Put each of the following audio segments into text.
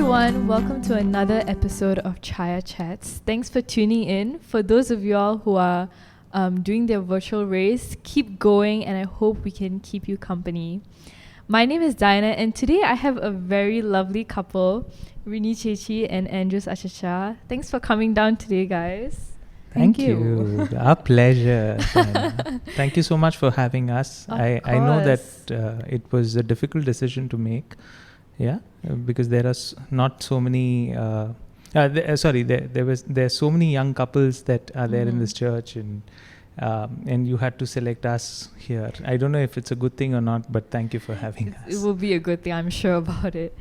everyone, welcome to another episode of Chaya Chats. Thanks for tuning in. For those of y'all who are doing their virtual race, keep going and I hope we can keep you company. My name is Diana and today I have a very lovely couple, Rini Chechi and Andrews Achacha. Thanks for coming down today, guys. Thank you. Our pleasure. Thank you so much for having us. I know that it was a difficult decision to make. Yeah, because there are not so many. There's so many young couples that are there in this church, and you had to select us here. I don't know if it's a good thing or not, but thank you for having us. It will be a good thing, I'm sure about it.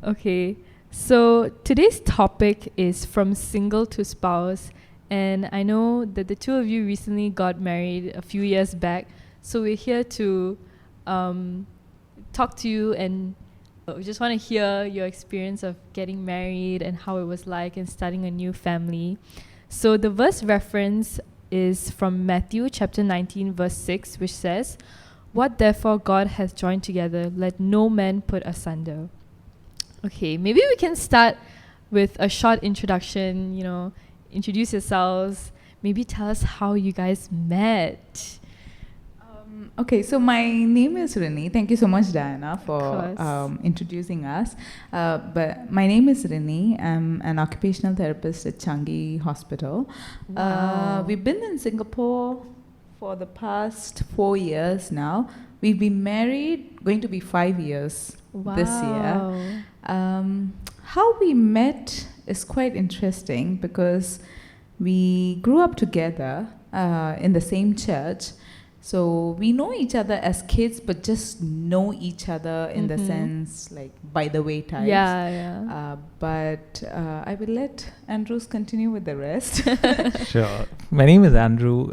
Okay, so today's topic is from single to spouse, and I know that the two of you recently got married a few years back, so we're here to talk to you and we just want to hear your experience of getting married and how it was like and starting a new family. So the verse reference is from Matthew chapter 19 verse 6, which says, "What therefore God hath joined together, let no man put asunder." Okay, maybe we can start with a short introduction, introduce yourselves, maybe tell us how you guys met. Okay, so my name is Rini. Thank you so much, Diana, for introducing us. But my name is Rini. I'm an occupational therapist at Changi Hospital. Wow. We've been in Singapore for the past 4 years now. We've been married, going to be 5 years this year. How we met is quite interesting because we grew up together in the same church. So we know each other as kids, but just know each other in the sense like by the way types. But I will let Andrews continue with the rest. Sure. My name is Andrew.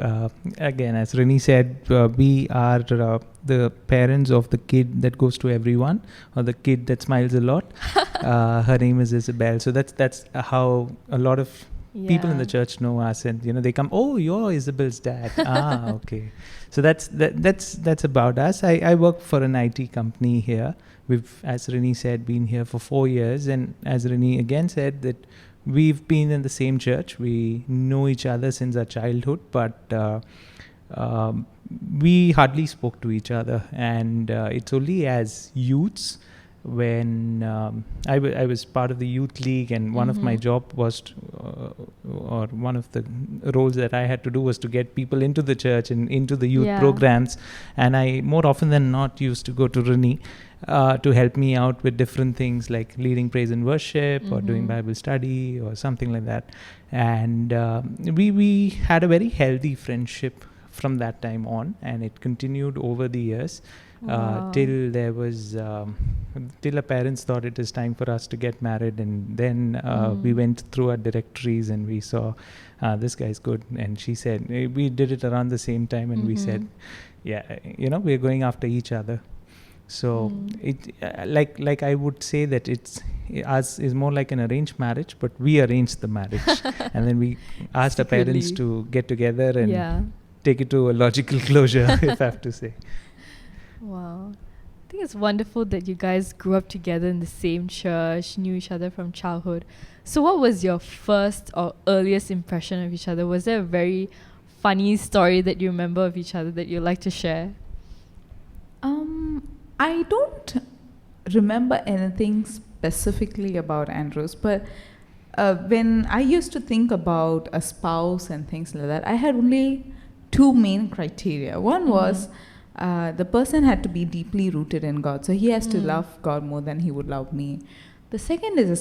Again, as Rini said, we are the parents of the kid that goes to everyone, or the kid that smiles a lot. Her name is Isabel. So that's how a lot of people in the church know us, and they come, "Oh, you're Isabel's dad." Okay. So that's about us. I work for an IT company here. We've, as Rini said, been here for 4 years, and as Rini again said, that we've been in the same church. We know each other since our childhood, but we hardly spoke to each other, and it's only as youths when I was part of the youth league, and one of my job was or one of the roles that I had to do was to get people into the church and into the youth programs, and I more often than not used to go to Rini to help me out with different things like leading praise and worship or doing Bible study or something like that, and we had a very healthy friendship from that time on, and it continued over the years. Till there was till our parents thought it is time for us to get married, and then we went through our directories and we saw this guy's good, and she said, we did it around the same time, and we said, we're going after each other. So it like I would say that it's us is more like an arranged marriage, but we arranged the marriage and then we asked our parents to get together and take it to a logical closure, if I have to say. Wow. I think it's wonderful that you guys grew up together in the same church, knew each other from childhood. So what was your first or earliest impression of each other? Was there a very funny story that you remember of each other that you'd like to share? I don't remember anything specifically about Andrews, but when I used to think about a spouse and things like that, I had only 2 main criteria. One was the person had to be deeply rooted in God. So he has to love God more than he would love me. The second is a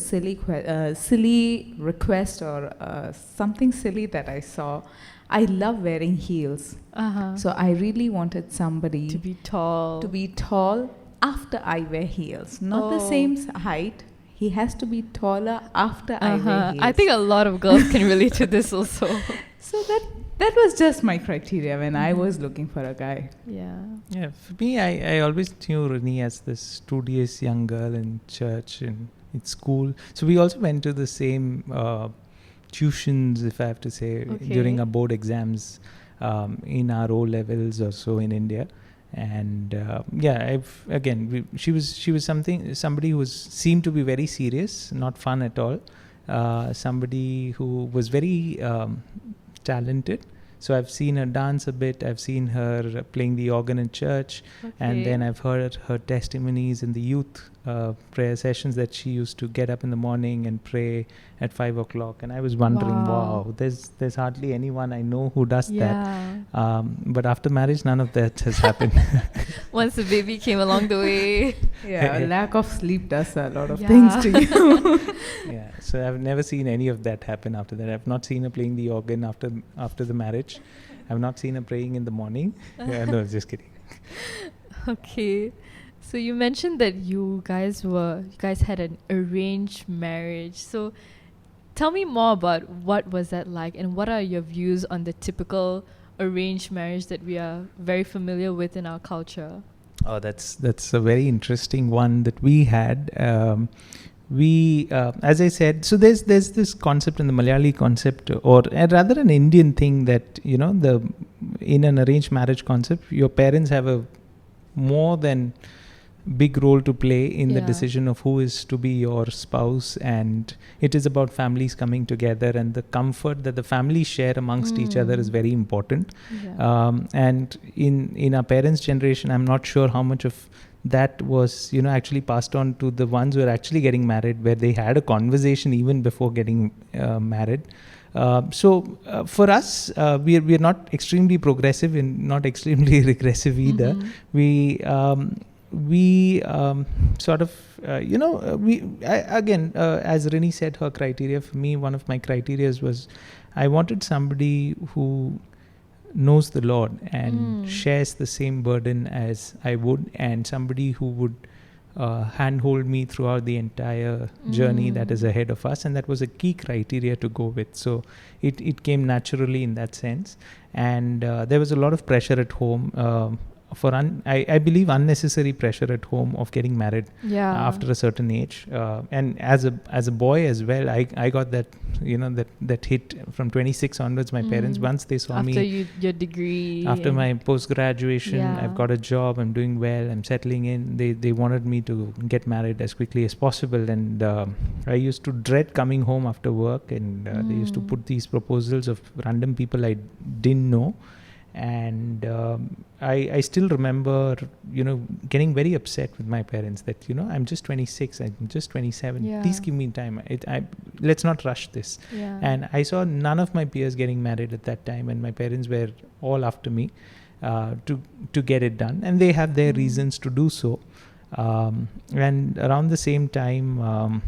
silly request or something silly that I saw. I love wearing heels. So I really wanted somebody to be tall after I wear heels. Not the same height. He has to be taller after I wear heels. I think a lot of girls can relate to this also. So that was just my criteria when I was looking for a guy. Yeah, for me, I always knew Rini as this studious young girl in church and in school. So we also went to the same tuitions, if I have to say, during our board exams in our O levels or so in India. And she was somebody who seemed to be very serious, not fun at all. Somebody who was very talented. So I've seen her dance a bit. I've seen her playing the organ in church, and then I've heard her testimonies in the youth prayer sessions that she used to get up in the morning and pray at 5 o'clock. And I was wondering, wow, there's hardly anyone I know who does that. But after marriage, none of that has happened. Once the baby came along the way. Lack of sleep does a lot of things to you. So I've never seen any of that happen after that. I've not seen her playing the organ after the marriage. I've not seen her praying in the morning. No, just kidding. Okay. So you mentioned that you guys had an arranged marriage. So tell me more about what was that like, and what are your views on the typical arranged marriage that we are very familiar with in our culture? Oh, that's a very interesting one that we had. As I said, so there's this concept in the Malayali concept, or rather an Indian thing, that in an arranged marriage concept, your parents have a more than big role to play in the decision of who is to be your spouse, and it is about families coming together, and the comfort that the families share amongst each other is very important. And in our parents' generation, I'm not sure how much of that was actually passed on to the ones who are actually getting married, where they had a conversation even before getting married. So for us, we are not extremely progressive and not extremely regressive either. We sort of as Rini said, her criteria, for me, one of my criteria was I wanted somebody who knows the Lord and shares the same burden as I would, and somebody who would handhold me throughout the entire journey that is ahead of us. And that was a key criteria to go with. So it came naturally in that sense. And there was a lot of pressure at home, I believe unnecessary pressure at home of getting married after a certain age. And as a boy as well, I got that that hit from 26 onwards. My parents, once they saw me your degree, after my post-graduation, I've got a job, I'm doing well, I'm settling in, they wanted me to get married as quickly as possible. And I used to dread coming home after work, and they used to put these proposals of random people I didn't know. And I still remember, getting very upset with my parents that, I'm just 26, I'm just 27. Please give me time. Let's not rush this. And I saw none of my peers getting married at that time, and my parents were all after me to get it done. And they have their reasons to do so. And around the same time,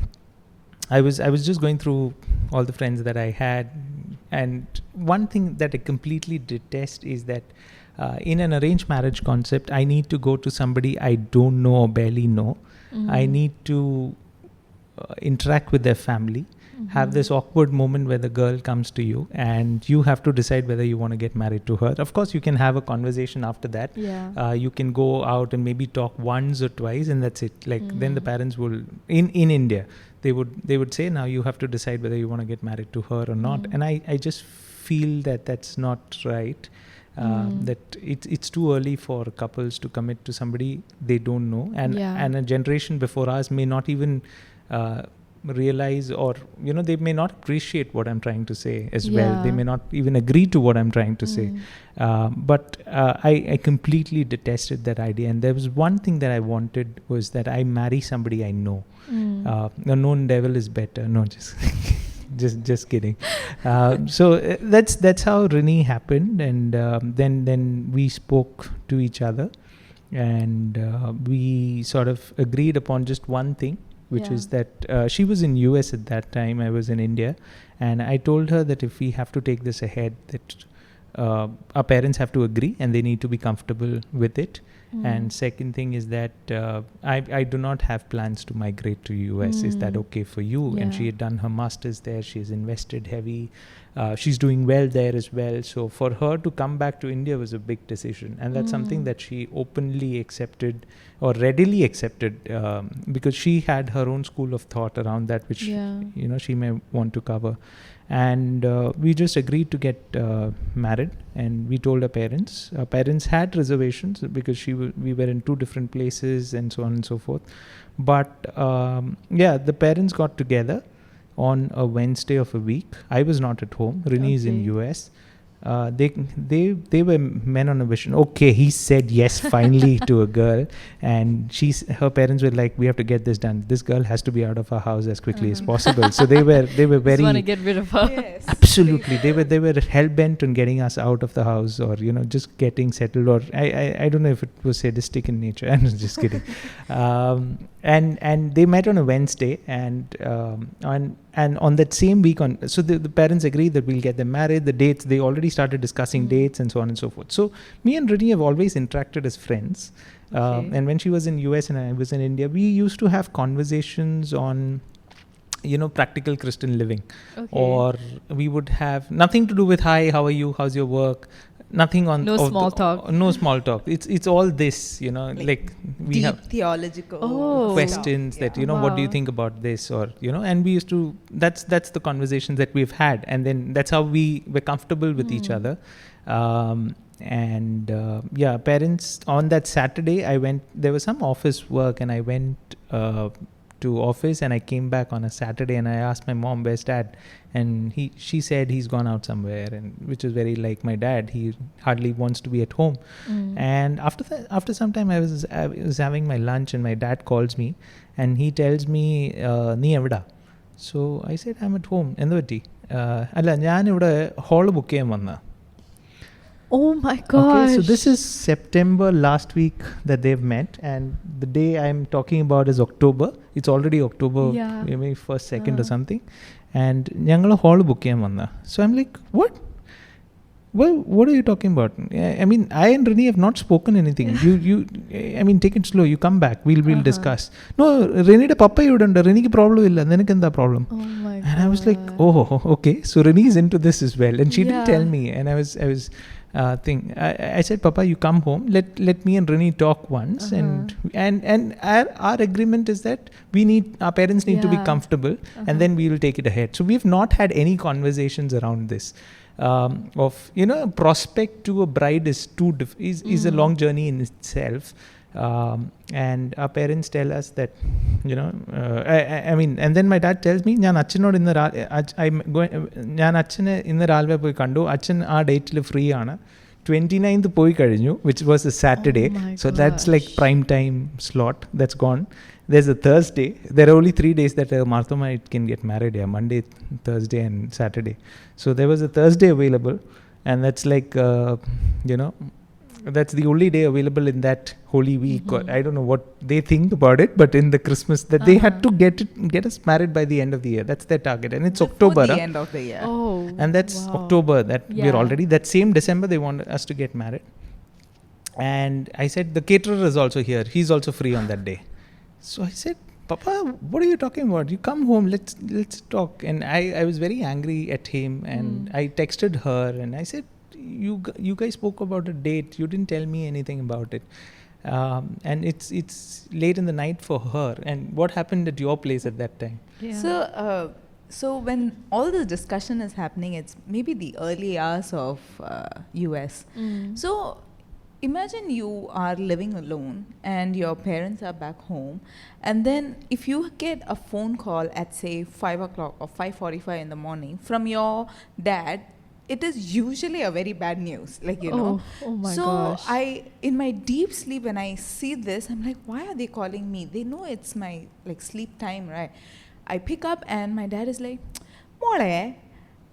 I was just going through all the friends that I had. And one thing that I completely detest is that in an arranged marriage concept, I need to go to somebody I don't know or barely know. I need to interact with their family, have this awkward moment where the girl comes to you and you have to decide whether you want to get married to her. Of course, you can have a conversation after that. You can go out and maybe talk once or twice, and that's it. Then the parents will, in India, they would say, now you have to decide whether you want to get married to her or not. And I just feel that that's not right. That it's too early for couples to commit to somebody they don't know, and a generation before us may not even realize, or they may not appreciate what I'm trying to say as well. They may not even agree to what I'm trying to say. But I completely detested that idea. And there was one thing that I wanted, was that I marry somebody I know. A known devil is better. No, just kidding. So that's how Rini happened. And then we spoke to each other, and we sort of agreed upon just one thing, which is that she was in US at that time, I was in India, and I told her that if we have to take this ahead, that our parents have to agree and they need to be comfortable with it. And second thing is that I do not have plans to migrate to US. Is that okay for you? And she had done her master's there. She's invested heavy. She's doing well there as well. So for her to come back to India was a big decision. And that's something that she openly accepted, or readily accepted, because she had her own school of thought around that, which she may want to cover. And we just agreed to get married. and we told our parents. Our parents had reservations because we were in 2 different places and so on and so forth. But the parents got together on a Wednesday of a week. I was not at home. Rini is in US. They were men on a mission. Okay, he said yes finally to a girl, and her parents were like, we have to get this done. This girl has to be out of our house as quickly as possible. So they were very, just want to get rid of her. Yes. absolutely, they were hell bent on getting us out of the house, or just getting settled, or I don't know if it was sadistic in nature. I'm just kidding. And they met on a Wednesday, and on that same week, so the parents agreed that we'll get them married. The dates, they already started discussing dates and so on and so forth. So me and Rini have always interacted as friends. And when she was in US and I was in India, we used to have conversations on practical Christian living. Okay. Or we would have nothing to do with, hi, how are you, how's your work, nothing on no small talk. No small talk. It's all this, like we deep have theological questions stuff. that what do you think about this, or and we used to, that's the conversations that we've had, and then that's how we were comfortable with each other. Parents, on that Saturday there was some office work, and I went to office, and I came back on a Saturday, and I asked my mom, where's dad? And she said he's gone out somewhere, and which is very like my dad. He hardly wants to be at home. And after some time, I was having my lunch, and my dad calls me, and he tells me, nee evada? So I said, I'm at home. Endu patti? Alla njan ivide hall book cheyan vanna. Oh my gosh. Okay, so this is September last week that they've met, and the day I'm talking about is October. It's already October, maybe 1st, 2nd or something. And ഞങ്ങൾ hall book ചെയ്യാൻ വന്ന. So I'm like, what? Well, what are you talking about? I mean, I and Rini have not spoken anything. I mean, take it slow. You come back. We'll discuss. No, Rini de papa yudanda. Rini ki problem illa. Then kenda problem. Oh my god. And I was like, oh, okay. So Rini is into this as well, and she didn't tell me. And I was I said, Papa, you come home. Let me and Rini talk once, and our agreement is that our parents need to be comfortable, and then we will take it ahead. So we've not had any conversations around this. Prospect to a bride is is a long journey in itself. And our parents tell us that, I mean, and then my dad tells me, I'm achchane inna raalve poi kandu, achchan aa date il free aana. 29th poi kazhinju, which was a Saturday. So that's like prime time slot. That's gone. There's a Thursday. There are only 3 days that a Marthomite can get married here. Monday, Thursday and Saturday. So there was a Thursday available, and that's like, that's the only day available in that holy week. Or I don't know what they think about it, but in the Christmas that they had to get us married by the end of the year. That's their target, and it's October. The end of the year. Oh, and that's October that we're already, that same December they want us to get married. And I said, the caterer is also here. He's also free on that day. So I said, Papa, what are you talking about? You come home, let's talk. And I was very angry at him, and I texted her, and I said, you guys spoke about a date. You didn't tell me anything about it. And it's late in the night for her. And what happened at your place at that time? Yeah. So when all this discussion is happening, it's maybe the early hours of US. So imagine you are living alone and your parents are back home, and then if you get a phone call at say 5 o'clock or 5:45 in the morning from your dad, it is usually a very bad news, like, Oh my gosh. So in my deep sleep, when I see this, I'm like, why are they calling me? They know it's my like sleep time, right? I pick up and my dad is like, Mole,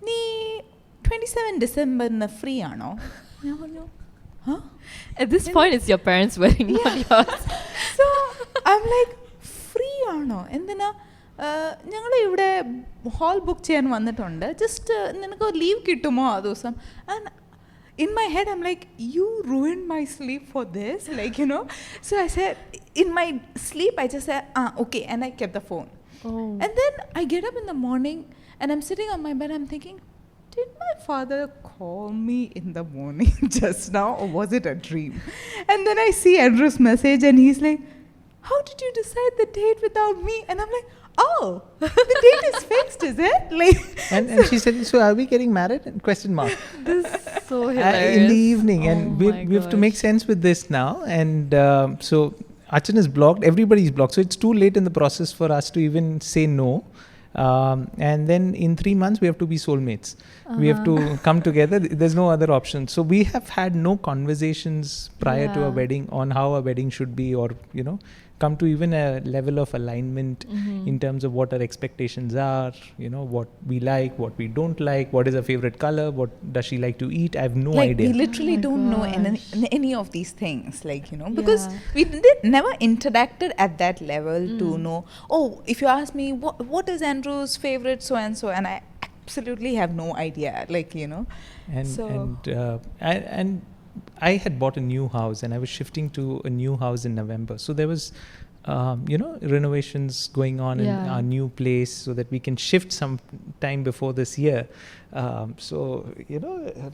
nee 27 December na free ano? Huh? At this point, it's your parents' wedding, not yours. So I'm like, free ano? And then ഞങ്ങൾ ഇവിടെ hall book ചെയ്യാൻ വന്നിട്ടുണ്ട്, just നിനക്ക് leave കിട്ടുമോ ആ ദിവസം? And in my head I'm like, you ruined my sleep for this, like, So I said, in my sleep I just said, okay, and I kept the phone. And then I get up in the morning and I'm sitting on my bed, I'm thinking, did my father call me in the morning just now, or was it a dream? And then I see Andrew's message and he's like, how did you decide the date without me? And I'm like, oh, the date is fixed, is it? Like, and she said, so are we getting married? And question mark. This is so hilarious. In the evening, Oh and my we have to make gosh. sense with this now. And so Achan is blocked, everybody's blocked. So it's too late in the process for us to even say no. And then in 3 months, we have to be soulmates. We have to come together. There's no other option. So we have had no conversations prior to a wedding on how a wedding should be, or, come to even a level of alignment in terms of what our expectations are, what we like, what we don't like, what is her favorite color, what does she like to eat. I have no idea. We literally Oh my don't know gosh. any of these things, because we never interacted at that level to know. Oh, if you ask me what is Andrew's favorite so and so, and I absolutely have no idea, And I had bought a new house, and I was shifting to a new house in November. So there was, renovations going on in our new place, so that we can shift some time before this year. So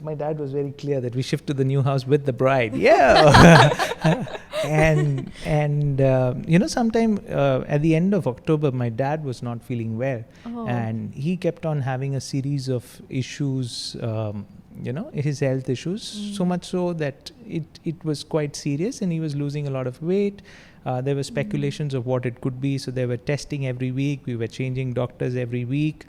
my dad was very clear that we shift to the new house with the bride. Yeah. and sometime at the end of October, my dad was not feeling well, and he kept on having a series of issues. His health issues, so much so that it was quite serious, and he was losing a lot of weight. There were speculations of what it could be, so they were testing every week. We were changing doctors every week.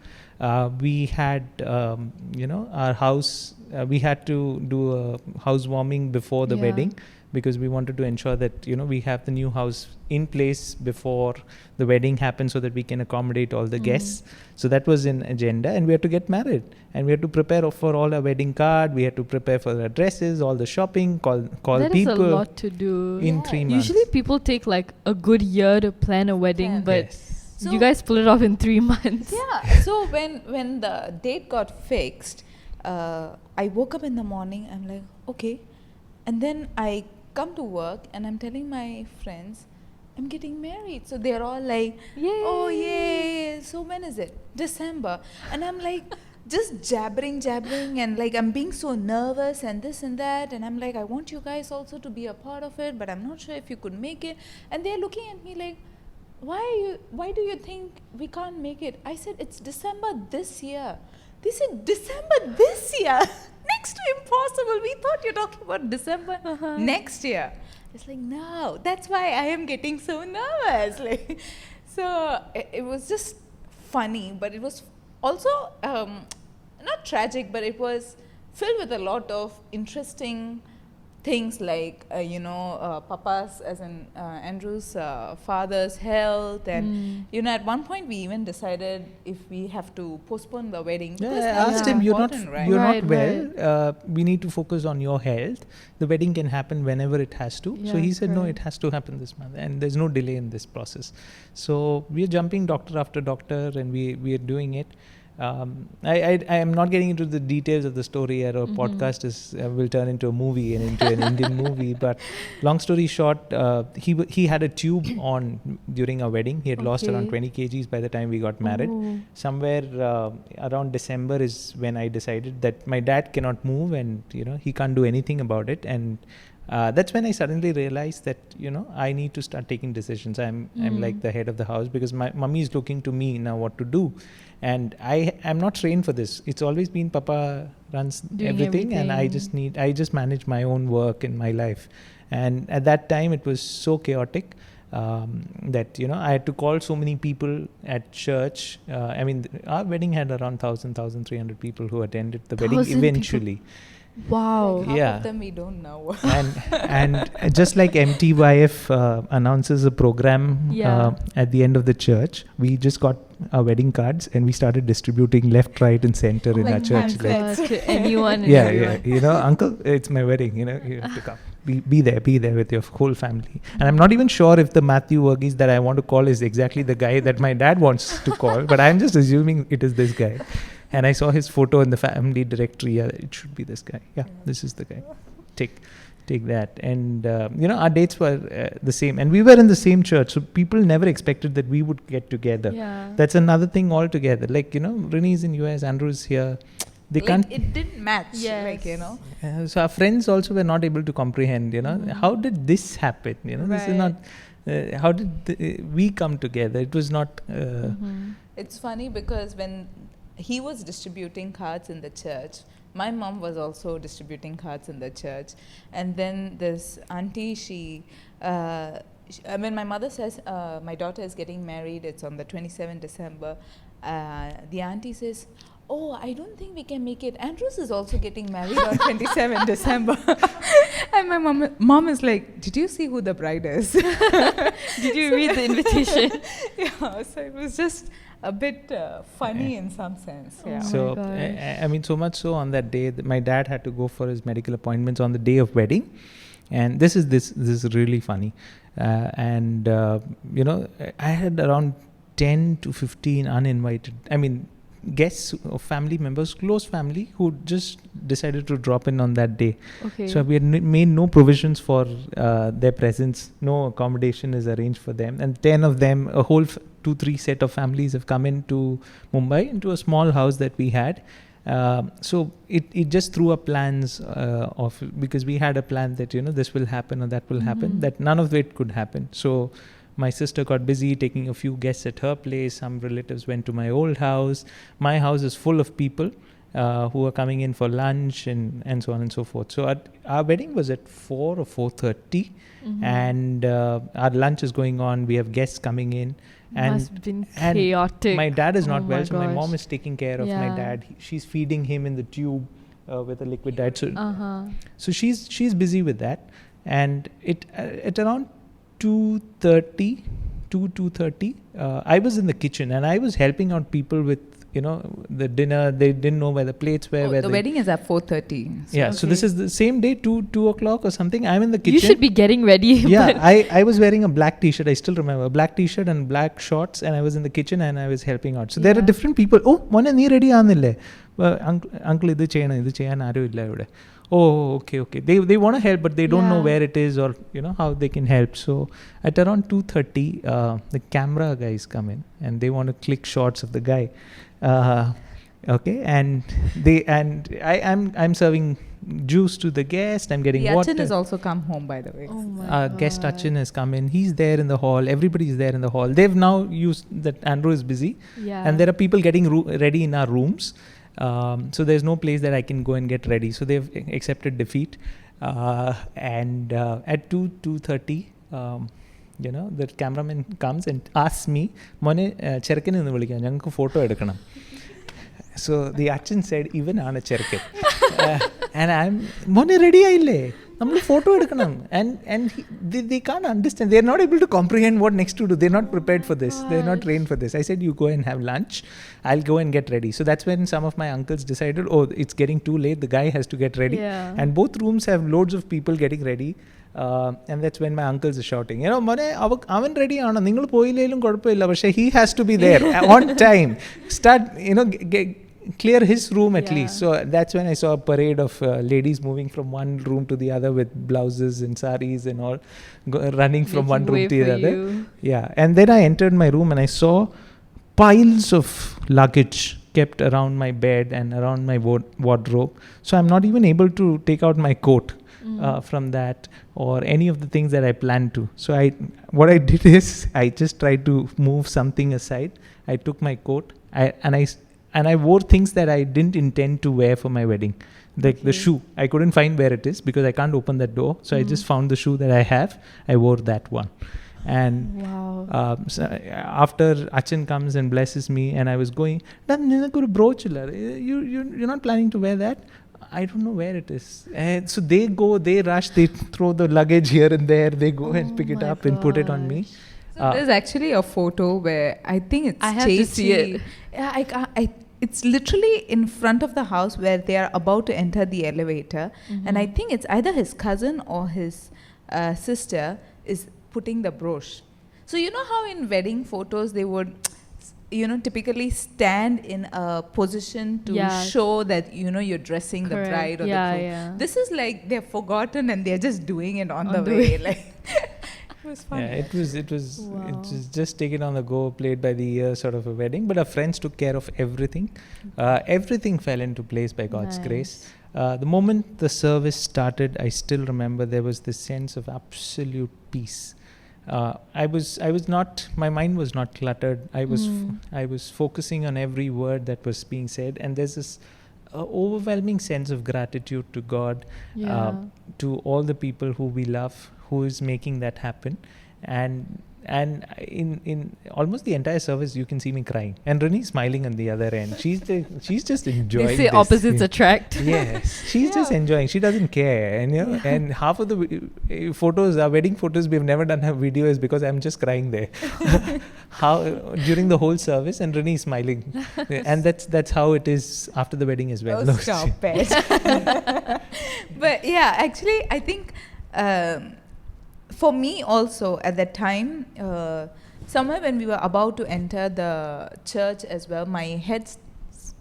We had, our house, we had to do a housewarming before the wedding, because we wanted to ensure that, we have the new house in place before the wedding happens, so that we can accommodate all the guests. So that was in agenda, and we had to get married, and we had to prepare for all our wedding card. We had to prepare for our dresses, all the shopping, call That people. is a lot to do. In 3 months. Usually people take like a good year to plan a wedding, but Yes. So you guys pull it off in 3 months. Yeah. So when the date got fixed, I woke up in the morning. I'm like, okay, and then I come to work, and I'm telling my friends, I'm getting married. So they're all like, Yay. oh yay. So when is it? December. And I'm like, just jabbering, and I'm being so nervous and this and that. And I'm like, I want you guys also to be a part of it, but I'm not sure if you could make it. And they're looking at me like, why do you think we can't make it? I said, it's December this year. They said, December this year? Next to impossible. We thought you're talking about December next year. It's like, no, that's why I am getting so nervous. So it was just funny, but it was also not tragic, but it was filled with a lot of interesting things, Papa's, as in Andrew's father's health, and at one point we even decided if we have to postpone the wedding. I asked him, you're not well. We need to focus on your health. The wedding can happen whenever it has to. So he said, no, it has to happen this month, and there's no delay in this process. So we are jumping doctor after doctor, and we are doing it. I am not getting into the details of the story. Our podcast will turn into a movie and into an Indian movie. But long story short, he had a tube on during our wedding. He had lost around 20 kgs by the time we got married. Somewhere around December is when I decided that my dad cannot move, and he can't do anything about it. And that's when I suddenly realized that I need to start taking decisions. I'm like the head of the house, because my mummy is looking to me now what to do, and I am not trained for this. It's always been Papa runs everything, and I just manage my own work in my life. And at that time it was so chaotic that I had to call so many people at church. Our wedding had around 1,300 people who attended the wedding eventually. People. Wow. Half of them we don't know. and just like MTYF announces a program at the end of the church, we just got our wedding cards, and we started distributing left, right, and center in our church. To anyone. Uncle, it's my wedding. You have to come. Be there with your whole family. And I'm not even sure if the Matthew Verghese that I want to call is exactly the guy that my dad wants to call, but I'm just assuming it is this guy. And I saw his photo in the family directory. Yeah, it should be this guy. Yeah, this is the guy. Take that. And our dates were the same, and we were in the same church, so people never expected that we would get together. That's another thing altogether. Rini is in US, Andrew is here. they can't. It didn't match. Yes. So our friends also were not able to comprehend. How did this happen? This is not. How did we come together? It was not. It's funny because when he was distributing cards in the church, my mom was also distributing cards in the church, and then this auntie, when my mother says my daughter is getting married, it's on the 27th December, the auntie says, "Oh, I don't think we can make it. Andrews is also getting married on 27th December." And my mom is like, "Did you see who the bride is?" Did you read the invitation? Yeah, so it was just a bit funny in some sense. Yeah. So I mean, so much so on that day that my dad had to go for his medical appointments on the day of wedding, and this is really funny, and I had around 10 to 15 uninvited. I mean, guests or family members, close family, who just decided to drop in on that day. Okay. So we had made no provisions for their presence. No accommodation is arranged for them, and 10 of them, a whole 2-3 set of families have come into Mumbai, into a small house that we had. So it just threw up plans because we had a plan that this will happen or that will happen, that none of it could happen. So my sister got busy taking a few guests at her place. Some relatives went to my old house. My house is full of people who are coming in for lunch and so on and so forth. So our wedding was at 4 or 4:30, and our lunch is going on. We have guests coming in. Must have been chaotic. My dad is not well, so my gosh. mom is taking care of my dad. She's feeding him in the tube with a liquid diet. So she's busy with that, and at around 2:30, I was in the kitchen and I was helping out people with the dinner. They didn't know where the plates were. The wedding is at 4:30. So this is the same day, 2 o'clock or something. I'm in the kitchen. You should be getting ready. Yeah, I was wearing a black t-shirt. I still remember, a black t-shirt and black shorts, and I was in the kitchen and I was helping out. So there are different people. Oh, mone nee ready aanille. Uncle idu cheyan aru illa ivide. Oh, okay. They want to help, but they don't know where it is or how they can help. So at around 2:30, the camera guys come in and they want to click shots of the guy. Okay, and I'm serving juice to the guest. I'm getting water. Achin has also come home, by the way. Oh my God. Guest Achin has come in. He's there in the hall. Everybody's there in the hall. They've now used that Andrew is busy, and there are people getting ready in our rooms. So there's no place that I can go and get ready. So they've accepted defeat. And at 2:30, the cameraman comes and asks me, "Mone cherkan ennu vilikkan, njangalku photo edukkanam." So the Achin said, "Even aana cherkan." And I'm, "Mone ready aille. നമ്മൾ photo എടുക്കണം." And they can't understand. They're not able to comprehend what next to do. They're not prepared for this. They're not trained for this. I said, "You go and have lunch. I'll go and get ready." So that's when some of my uncles decided, oh, it's getting too late. The guy has to get ready. And both rooms have loads of people getting ready. And that's when my uncles are shouting, "Mone, avan ready aana, ningal poyilelum kodapilla, but he has to be there on time. Start, clear his room at least." So that's when I saw a parade of ladies moving from one room to the other with blouses and saris and all, running from one room to the other. And then I entered my room and I saw piles of luggage kept around my bed and around my wardrobe. So I'm not even able to take out my coat from that or any of the things that I planned to. So what I did is I just tried to move something aside. I took my coat and I wore things that I didn't intend to wear for my wedding. The shoe, I couldn't find where it is because I can't open that door. So I just found the shoe that I have. I wore that one. And so after Achin comes and blesses me, and I was going, you're not planning to wear that? I don't know where it is. And so they rush, they throw the luggage here and there, they go and pick it up and put it on me. So there's actually a photo where I think it's I have to see it. Yeah, it's literally in front of the house where they are about to enter the elevator, and I think it's either his cousin or his sister is putting the brooch. So you know how in wedding photos they would typically stand in a position to show that you're dressing the bride or the groom. This is like they've forgotten and they're just doing it on the way. Like It was fun. Yeah, it was Wow. it was just taken on the go, played by the ear sort of a wedding. But our friends took care of everything. Everything fell into place by God's grace. The moment the service started, I still remember there was this sense of absolute peace. I was not, my mind was not cluttered. I was focusing on every word that was being said, and there's this overwhelming sense of gratitude to God, to all the people who we love, who is making that happen. And in almost the entire service, you can see me crying, and Rini smiling on the other end. She's just enjoying. They say this. opposites attract. Yes, she's just enjoying. She doesn't care, and and half of the photos, our wedding photos, we've never done a video is because I'm just crying there. How during the whole service, and Rini is smiling, and that's how it is after the wedding as well. Oh, stop it. But yeah, actually, I think. For me also at that time, somewhere when we were about to enter the church as well, my head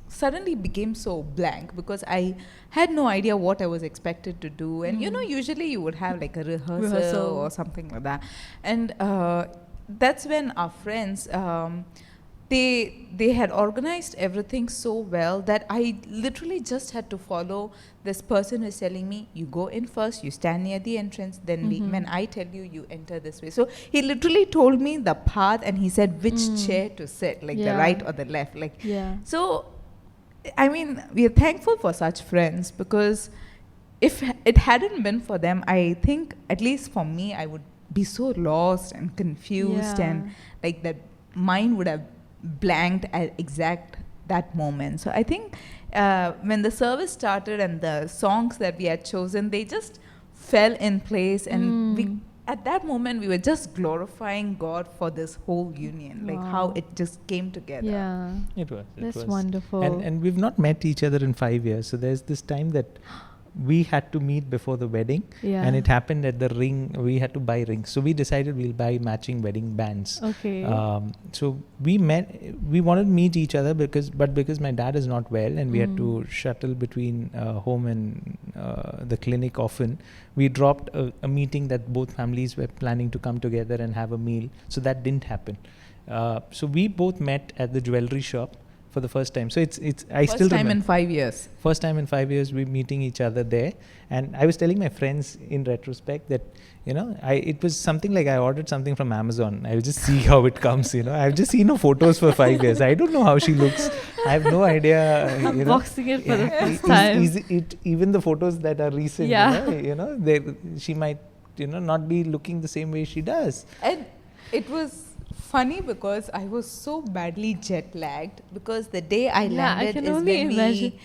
suddenly became so blank because I had no idea what I was expected to do. And usually you would have like a rehearsal or something like that. And that's when our friends, they had organized everything so well that I literally just had to follow this person who's telling me, you go in first, you stand near the entrance, then when I tell you, you enter this way. So he literally told me the path, and he said which chair to sit, like the right or the left. So, I mean, we are thankful for such friends, because if it hadn't been for them, I think, at least for me, I would be so lost and confused, and like that mind would have blanked at exact that moment. So I think when the service started and the songs that we had chosen, they just fell in place, and we at that moment we were just glorifying God for this whole union, like how it just came together. Yeah, It was. that's wonderful. And we've not met each other in 5 years, so there's this time that we had to meet before the wedding, and it happened at the ring. We had to buy rings, so we decided we'll buy matching wedding bands. Okay. So we met. We wanted to meet each other because my dad is not well, and we had to shuttle between home and the clinic often. We dropped a meeting that both families were planning to come together and have a meal, so that didn't happen. So we both met at the jewelry shop for the first time. So it's I First still time remember. in 5 years. First time in 5 years we meeting each other there, and I was telling my friends in retrospect that it was something like I ordered something from Amazon. I'll just see how it comes. I've just seen her photos for 5 years. I don't know how she looks. I have no idea. Unboxing it for the first time. Is it even the photos that are recent? She might not be looking the same way she does. And it was funny because I was so badly jet lagged, because the day I landed can is only when imagine. we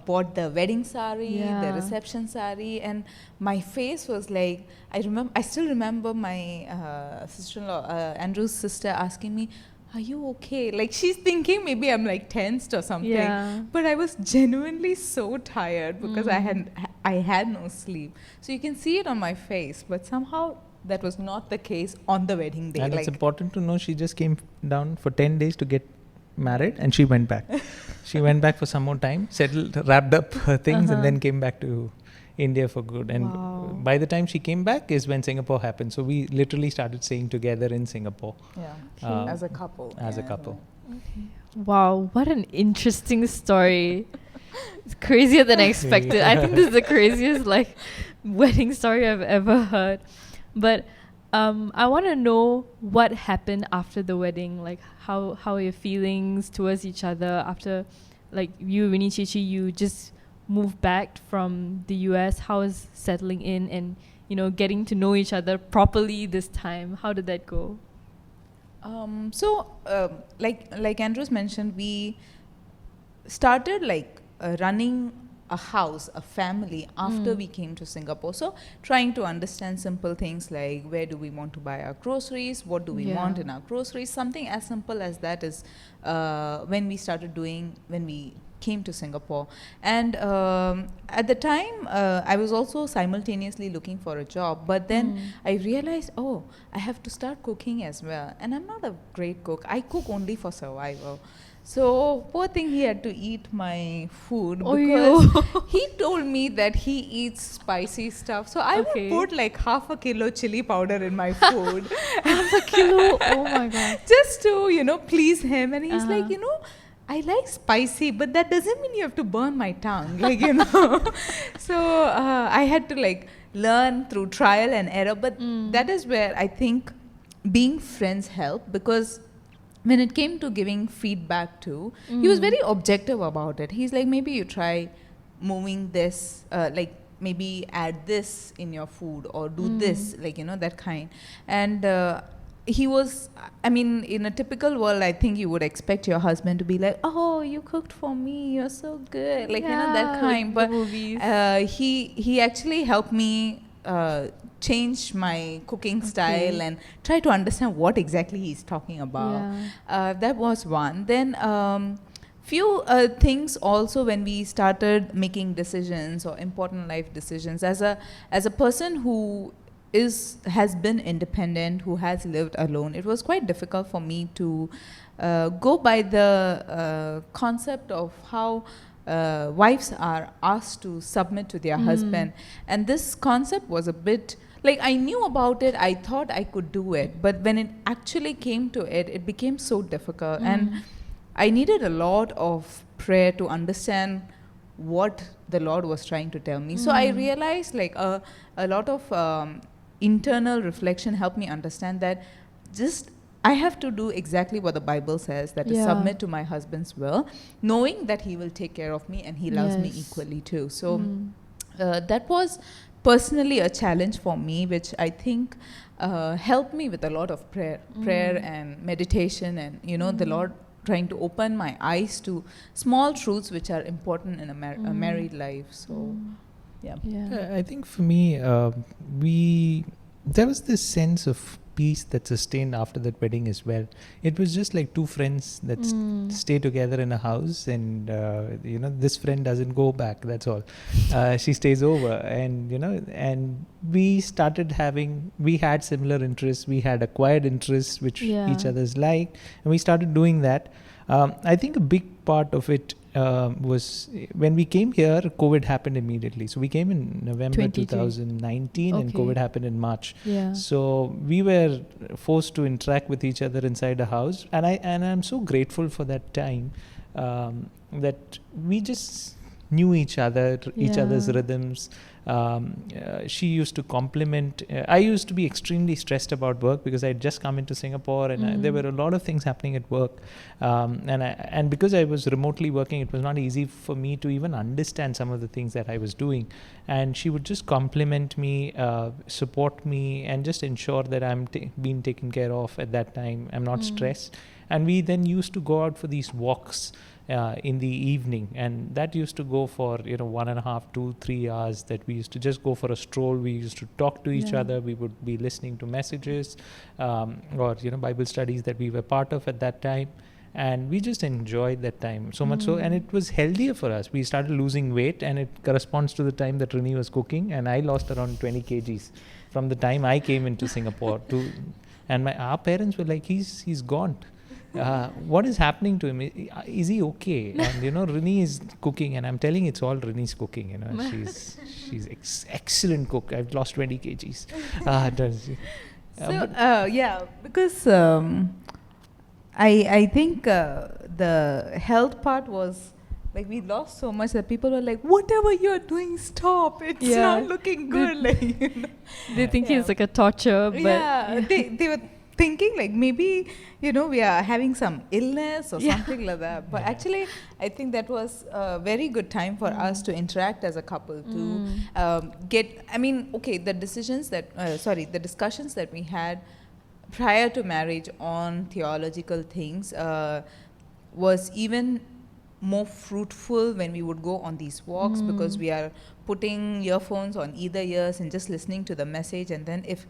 bought the wedding sari, Yeah. the reception sari, and my face was like, I still remember my sister-in-law, Andrew's sister, asking me, are you okay? Like, she's thinking maybe I'm like tensed or something. Yeah. But I was genuinely so tired because I had no sleep. So you can see it on my face, but somehow that was not the case on the wedding day. And it's important to know she just came down for 10 days to get married, and she went back. She went back for some more time, settled, wrapped up her things, and then came back to India for good. And by the time she came back is when Singapore happened. So we literally started staying together in Singapore. Yeah, as a couple. As a couple. Okay. Wow, what an interesting story. It's crazier than I expected. I think this is the craziest wedding story I've ever heard. But I want to know what happened after the wedding. Like, how are your feelings towards each other after, like, you, Rini Chichi, you just moved back from the US. How is settling in and, getting to know each other properly this time? How did that go? Like Andrews mentioned, we started running a house, a family, after we came to Singapore. So trying to understand simple things like, where do we want to buy our groceries? What do we want in our groceries? Something as simple as that is when we started doing, when we came to Singapore. And at the time, I was also simultaneously looking for a job. But then I realized, I have to start cooking as well. And I'm not a great cook. I cook only for survival. So poor thing, he had to eat my food Oh, because he told me that he eats spicy stuff. So I Okay. would put like half a kilo chili powder in my food. Half a kilo. Oh my god. Just to, please him. And he's Uh-huh. like, I like spicy, but that doesn't mean you have to burn my tongue. Like, So I had to like learn through trial and error. But that is where I think being friends help, because when it came to giving feedback too, he was very objective about it. He's like, maybe you try moving this, like maybe add this in your food or do this, like, that kind. And he was, I mean, in a typical world, I think you would expect your husband to be like, oh, you cooked for me, you're so good, like, that kind. Like But the movies. he actually helped me change my cooking style and try to understand what exactly he's talking about. That was one. Then few things also, when we started making decisions or important life decisions, as a person who has been independent, who has lived alone, it was quite difficult for me to go by the concept of how wives are asked to submit to their husband. And this concept was a bit like, I knew about it, I thought I could do it, but when it actually came to it, it became so difficult. And I needed a lot of prayer to understand what the Lord was trying to tell me. So I realized like a lot of internal reflection helped me understand that just I have to do exactly what the Bible says, that is submit to my husband's will, knowing that he will take care of me and he loves me equally too. So that was personally a challenge for me, which I think helped me with a lot of prayer and meditation, and the Lord trying to open my eyes to small truths which are important in a married life. So I think for me, there was this sense of peace that sustained after that wedding as well. It was just like two friends that stay together in a house, and this friend doesn't go back, that's all. She stays over, and and we had similar interests, we had acquired interests which each other's liked, and we started doing that. I think a big part of it was when we came here, COVID happened immediately. So we came in November 2019 and COVID happened in March. So we were forced to interact with each other inside a house, and I'm so grateful for that time, that we just knew each other, each other's rhythms. She used to compliment. I used to be extremely stressed about work because I had just come into Singapore, and there were a lot of things happening at work, and because I was remotely working, it was not easy for me to even understand some of the things that I was doing. And she would just compliment me, support me, and just ensure that I'm being taken care of at that time. I'm not stressed. And we then used to go out for these walks in the evening, and that used to go for 1.5 to 3 hours, that we used to just go for a stroll. We used to talk to each other. We would be listening to messages or Bible studies that we were part of at that time, and we just enjoyed that time so much so, and it was healthier for us. We started losing weight, and it corresponds to the time that Rini was cooking, and I lost around 20 kgs from the time I came into Singapore to, and our parents were like, he's gone. What is happening to him? Is he okay? And Rini is cooking, and I'm telling it's all Rini's cooking. She's excellent cook. I've lost 20 kgs. Because I think the health part was like, we lost so much that people were like, whatever you're doing, stop. It's not looking good. They think it's like a torture, but they were thinking like maybe we are having some illness or something like that, but actually I think that was a very good time for us to interact as a couple, to the discussions that we had prior to marriage on theological things was even more fruitful when we would go on these walks, because we are putting earphones on either ears and just listening to the message, and then if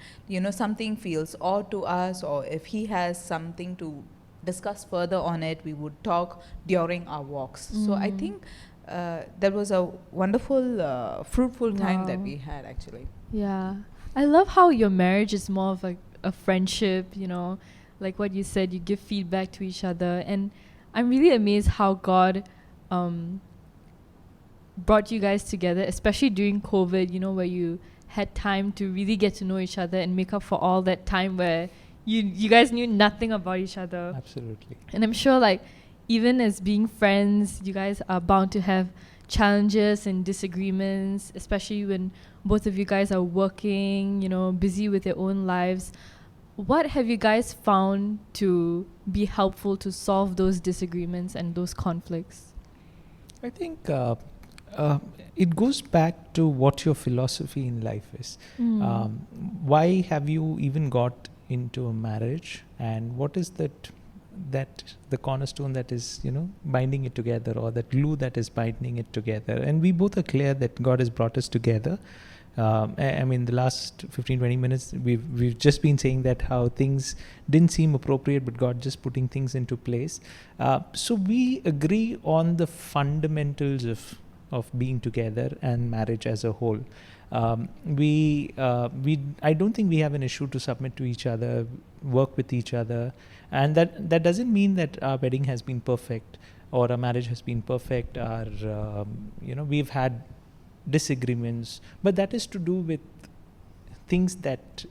something feels odd to us, or if he has something to discuss further on it, we would talk during our walks. So I think that was a wonderful fruitful time that we had, actually. I love how your marriage is more of a friendship, like what you said, you give feedback to each other. And I'm really amazed how God brought you guys together, especially during COVID, you know, where you had time to really get to know each other and make up for all that time where you guys knew nothing about each other. Absolutely. And I'm sure, like, even as being friends, you guys are bound to have challenges and disagreements, especially when both of you guys are working, you know, busy with your own lives. What have you guys found to be helpful to solve those disagreements and those conflicts? I think it goes back to what your philosophy in life is. Why have you even got into a marriage, and what is that the cornerstone that is, you know, binding it together, or that glue that is binding it together? And we both are clear that God has brought us together. I mean, the last 15-20 minutes we've just been saying that how things didn't seem appropriate, but God just putting things into place. So we agree on the fundamentals of being together and marriage as a whole. I don't think we have an issue to submit to each other, work with each other, and that doesn't mean that our wedding has been perfect or our marriage has been perfect. We've had disagreements, but that is to do with things that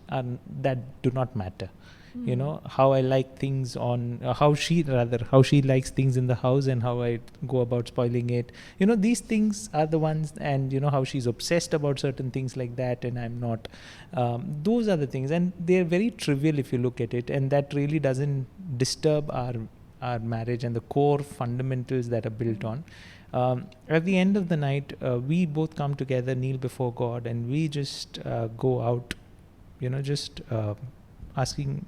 do not matter. You know, how I like things on how she likes things in the house, and how I go about spoiling it. You know, these things are the ones, and you know how she's obsessed about certain things like that, and I'm not. Those are the things, and they're very trivial if you look at it, and that really doesn't disturb our marriage and the core fundamentals that are built on. At the end of the night, we both come together, kneel before God, and we just go out, you know, just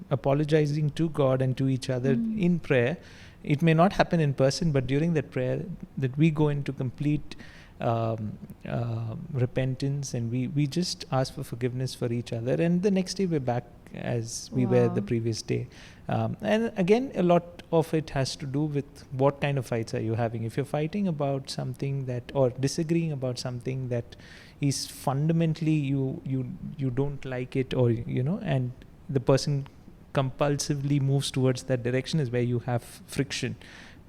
apologizing to God and to each other in prayer. It may not happen in person, but during that prayer, that we go into complete repentance, and we just ask for forgiveness for each other. And the next day we're back as we were the previous day. And again, a lot of it has to do with what kind of fights are you having. If you're fighting about something or disagreeing about something that is fundamentally you don't like it, or you know, and the person compulsively moves towards that direction, is where you have friction.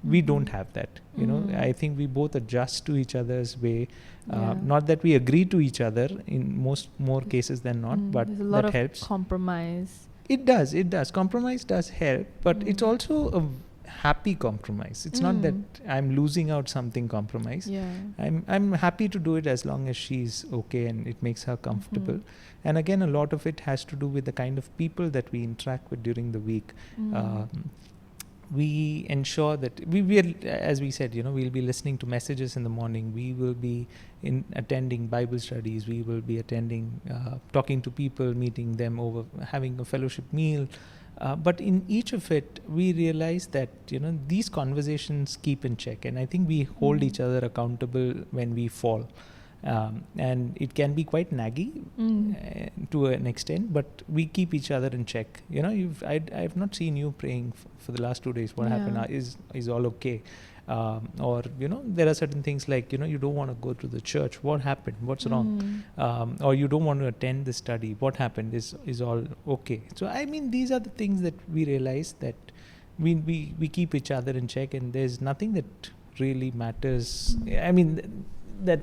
We don't have that. You know, I think we both adjust to each other's way. Not that we agree to each other in more cases than not, but there's a lot that of helps. Compromise. It does. Compromise does help, but it's also a happy compromise. It's not that I'm losing out something compromise. I'm happy to do it as long as she's okay and it makes her comfortable. And again, a lot of it has to do with the kind of people that we interact with during the week. We ensure that we will, as we said, you know, we'll be listening to messages in the morning. We will be attending Bible studies. We will be attending, talking to people, meeting them over, having a fellowship meal. But in each of it, we realize that, you know, these conversations keep in check. And I think we hold each other accountable when we fall. And it can be quite naggy to an extent, but we keep each other in check. You know, I've not seen you praying for the last 2 days. What happened? Is all okay? Or, you know, there are certain things like, you know, you don't want to go to the church. What happened? What's wrong? Or you don't want to attend the study. What happened? Is all okay? So I mean, these are the things that we realize, that we keep each other in check, and there's nothing that really matters. I mean, that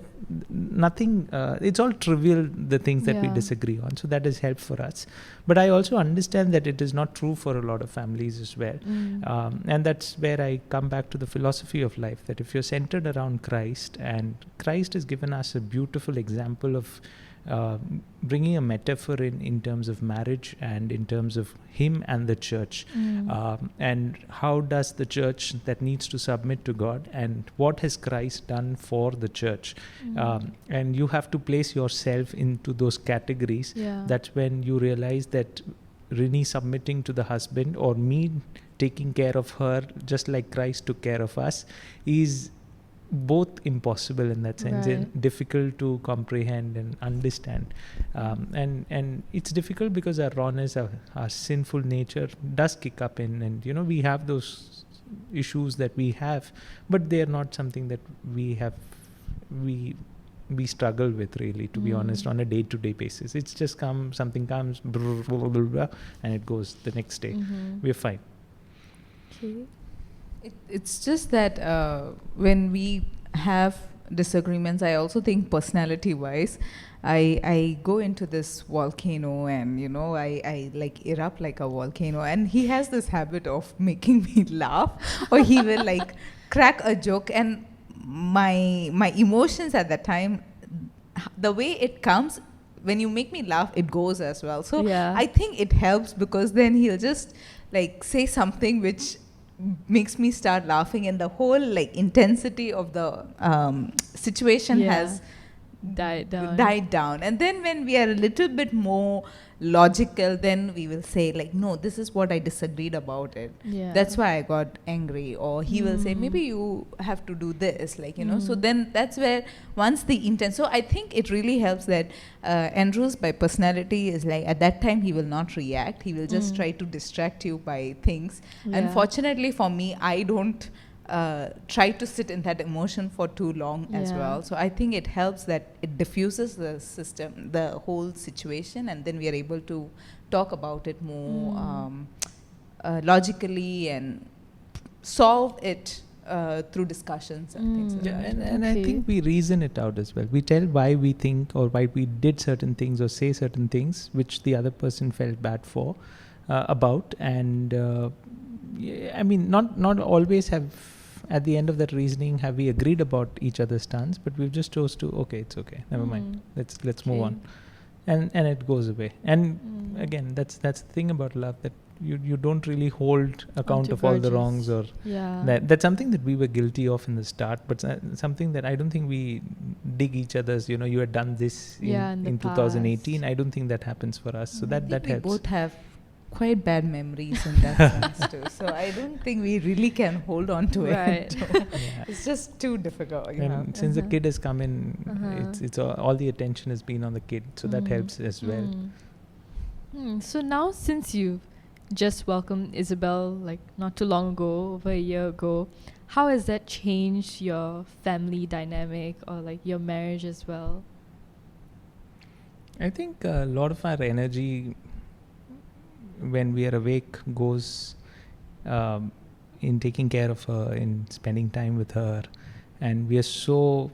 nothing, it's all trivial, the things that we disagree on. So that has helped for us. But I also understand that it is not true for a lot of families as well. And that's where I come back to the philosophy of life, that if you're centered around Christ, and Christ has given us a beautiful example of bringing a metaphor in terms of marriage and in terms of him and the church, and how does the church that needs to submit to God, and what has Christ done for the church, and you have to place yourself into those categories. That's when you realize that Rini submitting to the husband, or me taking care of her just like Christ took care of us, is both impossible in that sense, and difficult to comprehend and understand. And it's difficult because our rawness, our sinful nature does kick up in, and you know, we have those issues that we have, but they are not something that we struggle with, really, to be honest, on a day-to-day basis. It's just something comes, blah, blah, blah, blah, and it goes the next day. We're fine. Okay. It's just that when we have disagreements, I also think personality-wise, I go into this volcano and, I like erupt like a volcano. And he has this habit of making me laugh, or he will like crack a joke. And my emotions at that time, the way it comes, when you make me laugh, it goes as well. So I think it helps, because then he'll just like say something which makes me start laughing, and the whole like intensity of the situation has died down. And then when we are a little bit more logical, then we will say like, no, this is what I disagreed about it. That's why I got angry. Or he will say, maybe you have to do this, like, so then that's where once the intent. So I think it really helps that Andrew's by personality is like, at that time he will not react, he will just try to distract you by things. Unfortunately for me, I don't try to sit in that emotion for too long as well. So I think it helps that it diffuses the system, the whole situation, and then we are able to talk about it more logically and solve it through discussions and things like that. And I think we reason it out as well. We tell why we think or why we did certain things or say certain things which the other person felt bad for about. And I mean, not always have, at the end of that reasoning, have we agreed about each other's stance, but we've just chose to, okay, it's okay, never mind, let's move on, and it goes away. And again, that's the thing about love, that you don't really hold account of all the wrongs, or that's something that we were guilty of in the start, but something that I don't think we dig each other's, you had done this in 2018. I don't think that happens for us. So that helps. We both have quite bad memories in that sense too. So I don't think we really can hold on to it. It's just too difficult. And since the kid has come in, it's all the attention has been on the kid. So that helps as well. So now, since you've just welcomed Isabel, like not too long ago, over a year ago, how has that changed your family dynamic or like your marriage as well? I think a lot of our energy when we are awake goes in taking care of her, in spending time with her, and we are so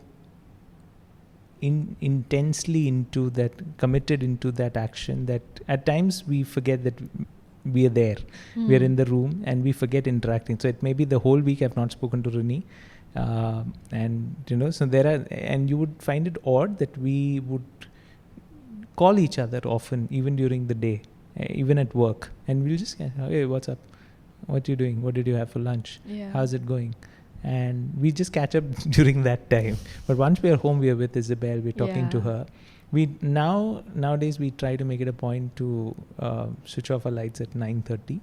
intensely into that, committed into that action, that at times we forget that we are there. We are in the room and we forget interacting. So it may be the whole week I've not spoken to Rini, and so there are, and you would find it odd that we would call each other often, even during the day, even at work, and we'll just say, hey, what's up, what are you doing, what did you have for lunch, how's it going, and we just catch up during that time. But once we are home, we are with Isabel, we're talking to her. We nowadays we try to make it a point to switch off our lights at 9:30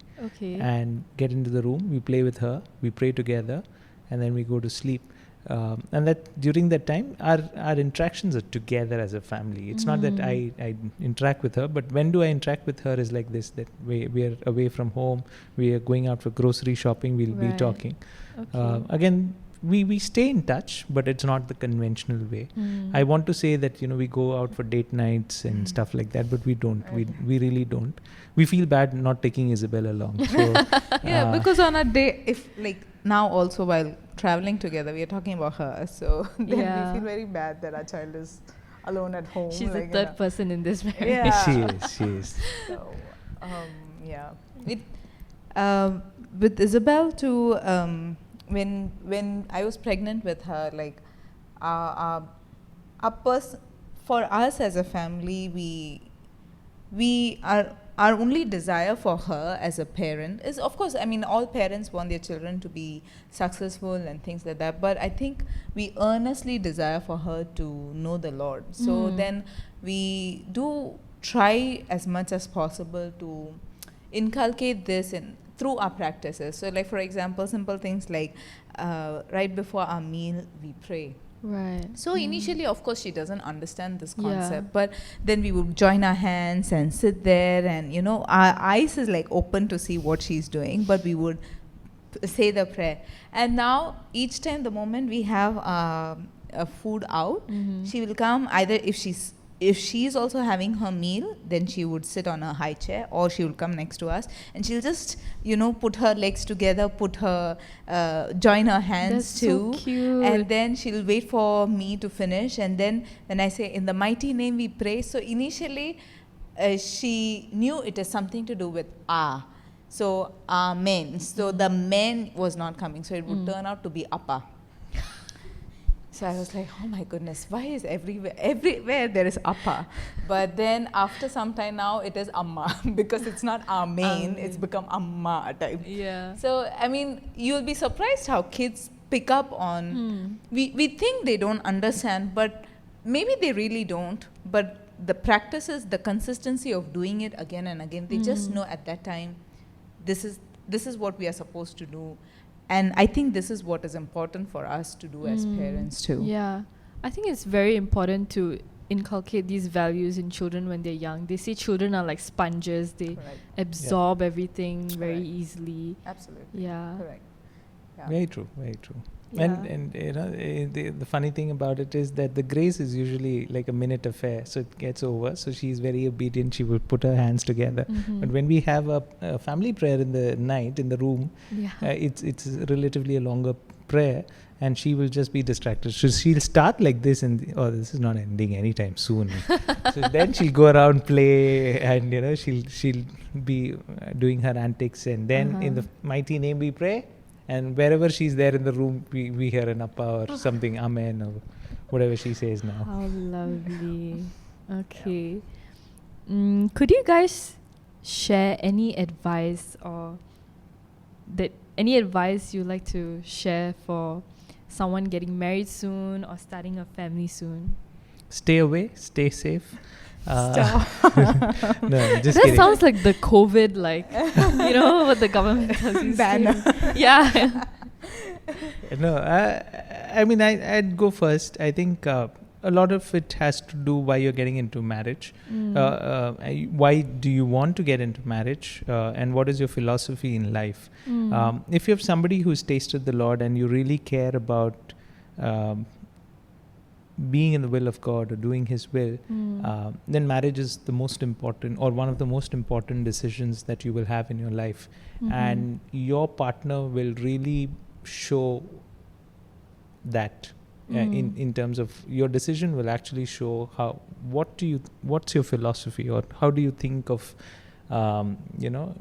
and get into the room, we play with her, we pray together, and then we go to sleep. And that during that time, our interactions are together as a family. It's not that I interact with her, but when do I interact with her is like this, that we are away from home, we are going out for grocery shopping, we'll be talking. Again, we stay in touch, but it's not the conventional way. I want to say that, we go out for date nights and stuff like that, but we don't. We really don't. We feel bad not taking Isabel along. So, because on a day, if like now also while traveling together, we are talking about her, so then we feel very bad that our child is alone at home. She's the third person in this marriage. She is. So, with Isabel too, when I was pregnant with her, like for us as a family, we our only desire for her as a parent is, of course, I mean, all parents want their children to be successful and things like that, but I think we earnestly desire for her to know the Lord. So then we do try as much as possible to inculcate this through our practices. So like, for example, simple things like right before our meal, we pray. Right. So initially, of course, she doesn't understand this concept, but then we would join our hands and sit there, and our eyes is like open to see what she's doing, but we would say the prayer. And now each time, the moment we have food out, she will come, either if she's if she's also having her meal, then she would sit on a high chair, or she would come next to us, and she'll just, put her legs together, join her hands That's too. so cute. And then she'll wait for me to finish. And then when I say, in the mighty name we pray, so initially she knew it is something to do with So amen. So the men was not coming. So it would turn out to be appa. So I was like, oh my goodness, why is everywhere there is appa? But then after some time now, it is amma, because it's not amen, it's become amma type. Yeah. So, I mean, you'll be surprised how kids pick up on, we think they don't understand, but maybe they really don't. But the practices, the consistency of doing it again and again, they just know at that time, this is what we are supposed to do. And I think this is what is important for us to do as parents too. Yeah. I think it's very important to inculcate these values in children when they're young. They say children are like sponges. They Correct. absorb everything very Correct. easily. Absolutely. Yeah. Correct. Yeah. Very true, very true. Yeah. And the funny thing about it is that the grace is usually like a minute affair, so it gets over. So she's very obedient. She will put her hands together. But when we have a family prayer in the night in the room, it's relatively a longer prayer, and she will just be distracted. So she'll start like this, and this is not ending anytime soon. So then she'll go around play, and she'll be doing her antics, and then in the mighty name we pray. And wherever she's there in the room, we hear an appa or something, amen, or whatever she says now. How lovely. Okay. Could you guys share any advice any advice you'd like to share for someone getting married soon or starting a family soon? Stay away, stay safe. Stop. No, just that kidding. sounds like the COVID, what the government tells you. Banner. Yeah. No, I mean, I'd go first. I think a lot of it has to do why you're getting into marriage. Why do you want to get into marriage? And what is your philosophy in life? If you have somebody who's tasted the Lord and you really care about being in the will of God or doing His will, then marriage is the most important, or one of the most important decisions that you will have in your life. And your partner will really show that. In terms of your decision will actually show what's your philosophy, or how do you think of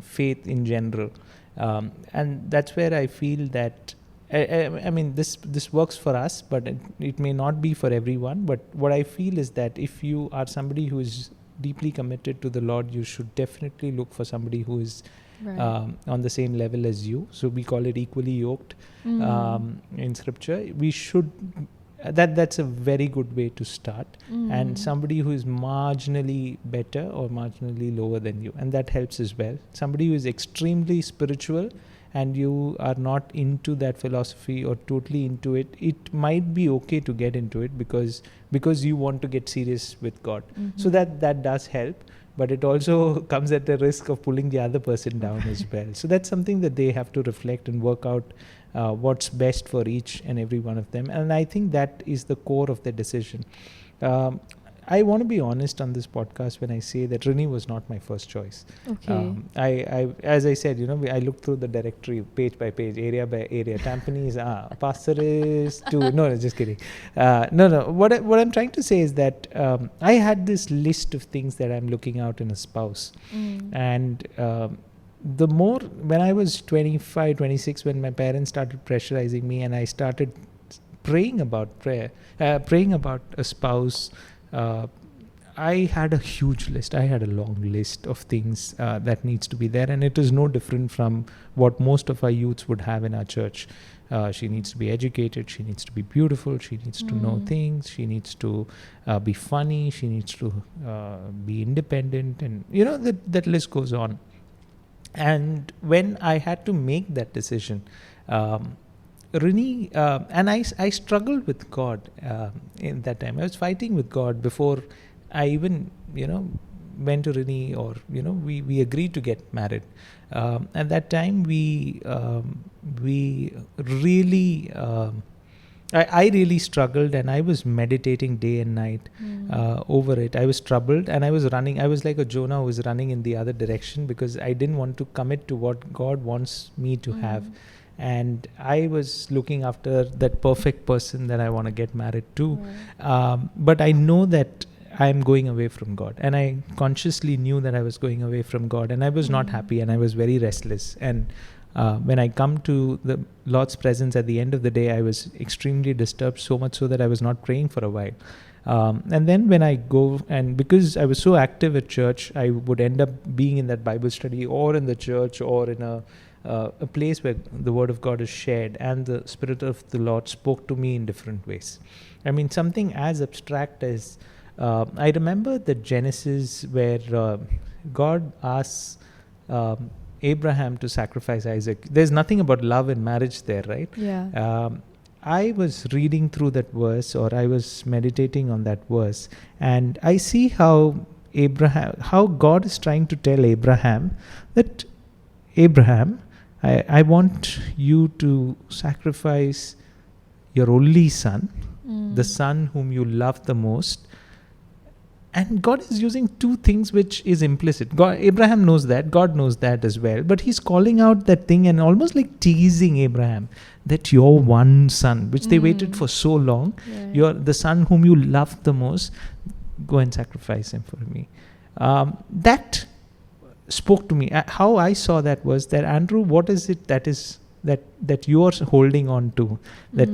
faith in general, and that's where I feel that I mean this works for us, but it may not be for everyone. But what I feel is that if you are somebody who is deeply committed to the Lord, you should definitely look for somebody who is on the same level as you. So we call it equally yoked in Scripture. We should that's a very good way to start, and somebody who is marginally better or marginally lower than you, and that helps as well. Somebody who is extremely spiritual and you are not into that philosophy or totally into it, it might be okay to get into it because you want to get serious with God. So that does help, but it also comes at the risk of pulling the other person down as well. So that's something that they have to reflect and work out what's best for each and every one of them. And I think that is the core of the decision. I want to be honest on this podcast when I say that Rini was not my first choice. Okay. I as I said, I looked through the directory page by page, area by area. Tampines, pastor is to no, just kidding. No. What I'm trying to say is that I had this list of things that I'm looking out in a spouse, and the more when I was 25, 26, when my parents started pressurizing me, and I started praying about a spouse. I had a huge list. I had a long list of things that needs to be there, and it is no different from what most of our youths would have in our church. She needs to be educated. She needs to be beautiful. She needs to know things. She needs to be funny. She needs to be independent, and that list goes on. And when I had to make that decision, Rini, and I struggled with God in that time. I was fighting with God before I even, went to Rini, or, we agreed to get married. At that time, we really, I really struggled, and I was meditating day and night over it. I was troubled, and I was running. I was like a Jonah who was running in the other direction because I didn't want to commit to what God wants me to have. And I was looking after that perfect person that I want to get married to. But I know that I'm going away from God. And I consciously knew that I was going away from God. And I was not happy, and I was very restless. And when I come to the Lord's presence at the end of the day, I was extremely disturbed, so much so that I was not praying for a while. And then when I go, and because I was so active at church, I would end up being in that Bible study or in the church or in a place where the word of God is shared, and the Spirit of the Lord spoke to me in different ways. I mean, something as abstract as I remember the Genesis where God asks Abraham to sacrifice Isaac. There's nothing about love and marriage there, right? Yeah. I was reading through that verse, or I was meditating on that verse, and I see how God is trying to tell Abraham that, Abraham, I want you to sacrifice your only son, the son whom you love the most. And God is using two things which is implicit. Abraham knows that, God knows that as well. But he's calling out that thing and almost like teasing Abraham that your one son, which they waited for so long, you're the son whom you love the most, go and sacrifice him for me. That spoke to me. How I saw that was that, Andrew, what is it that you are holding on to, that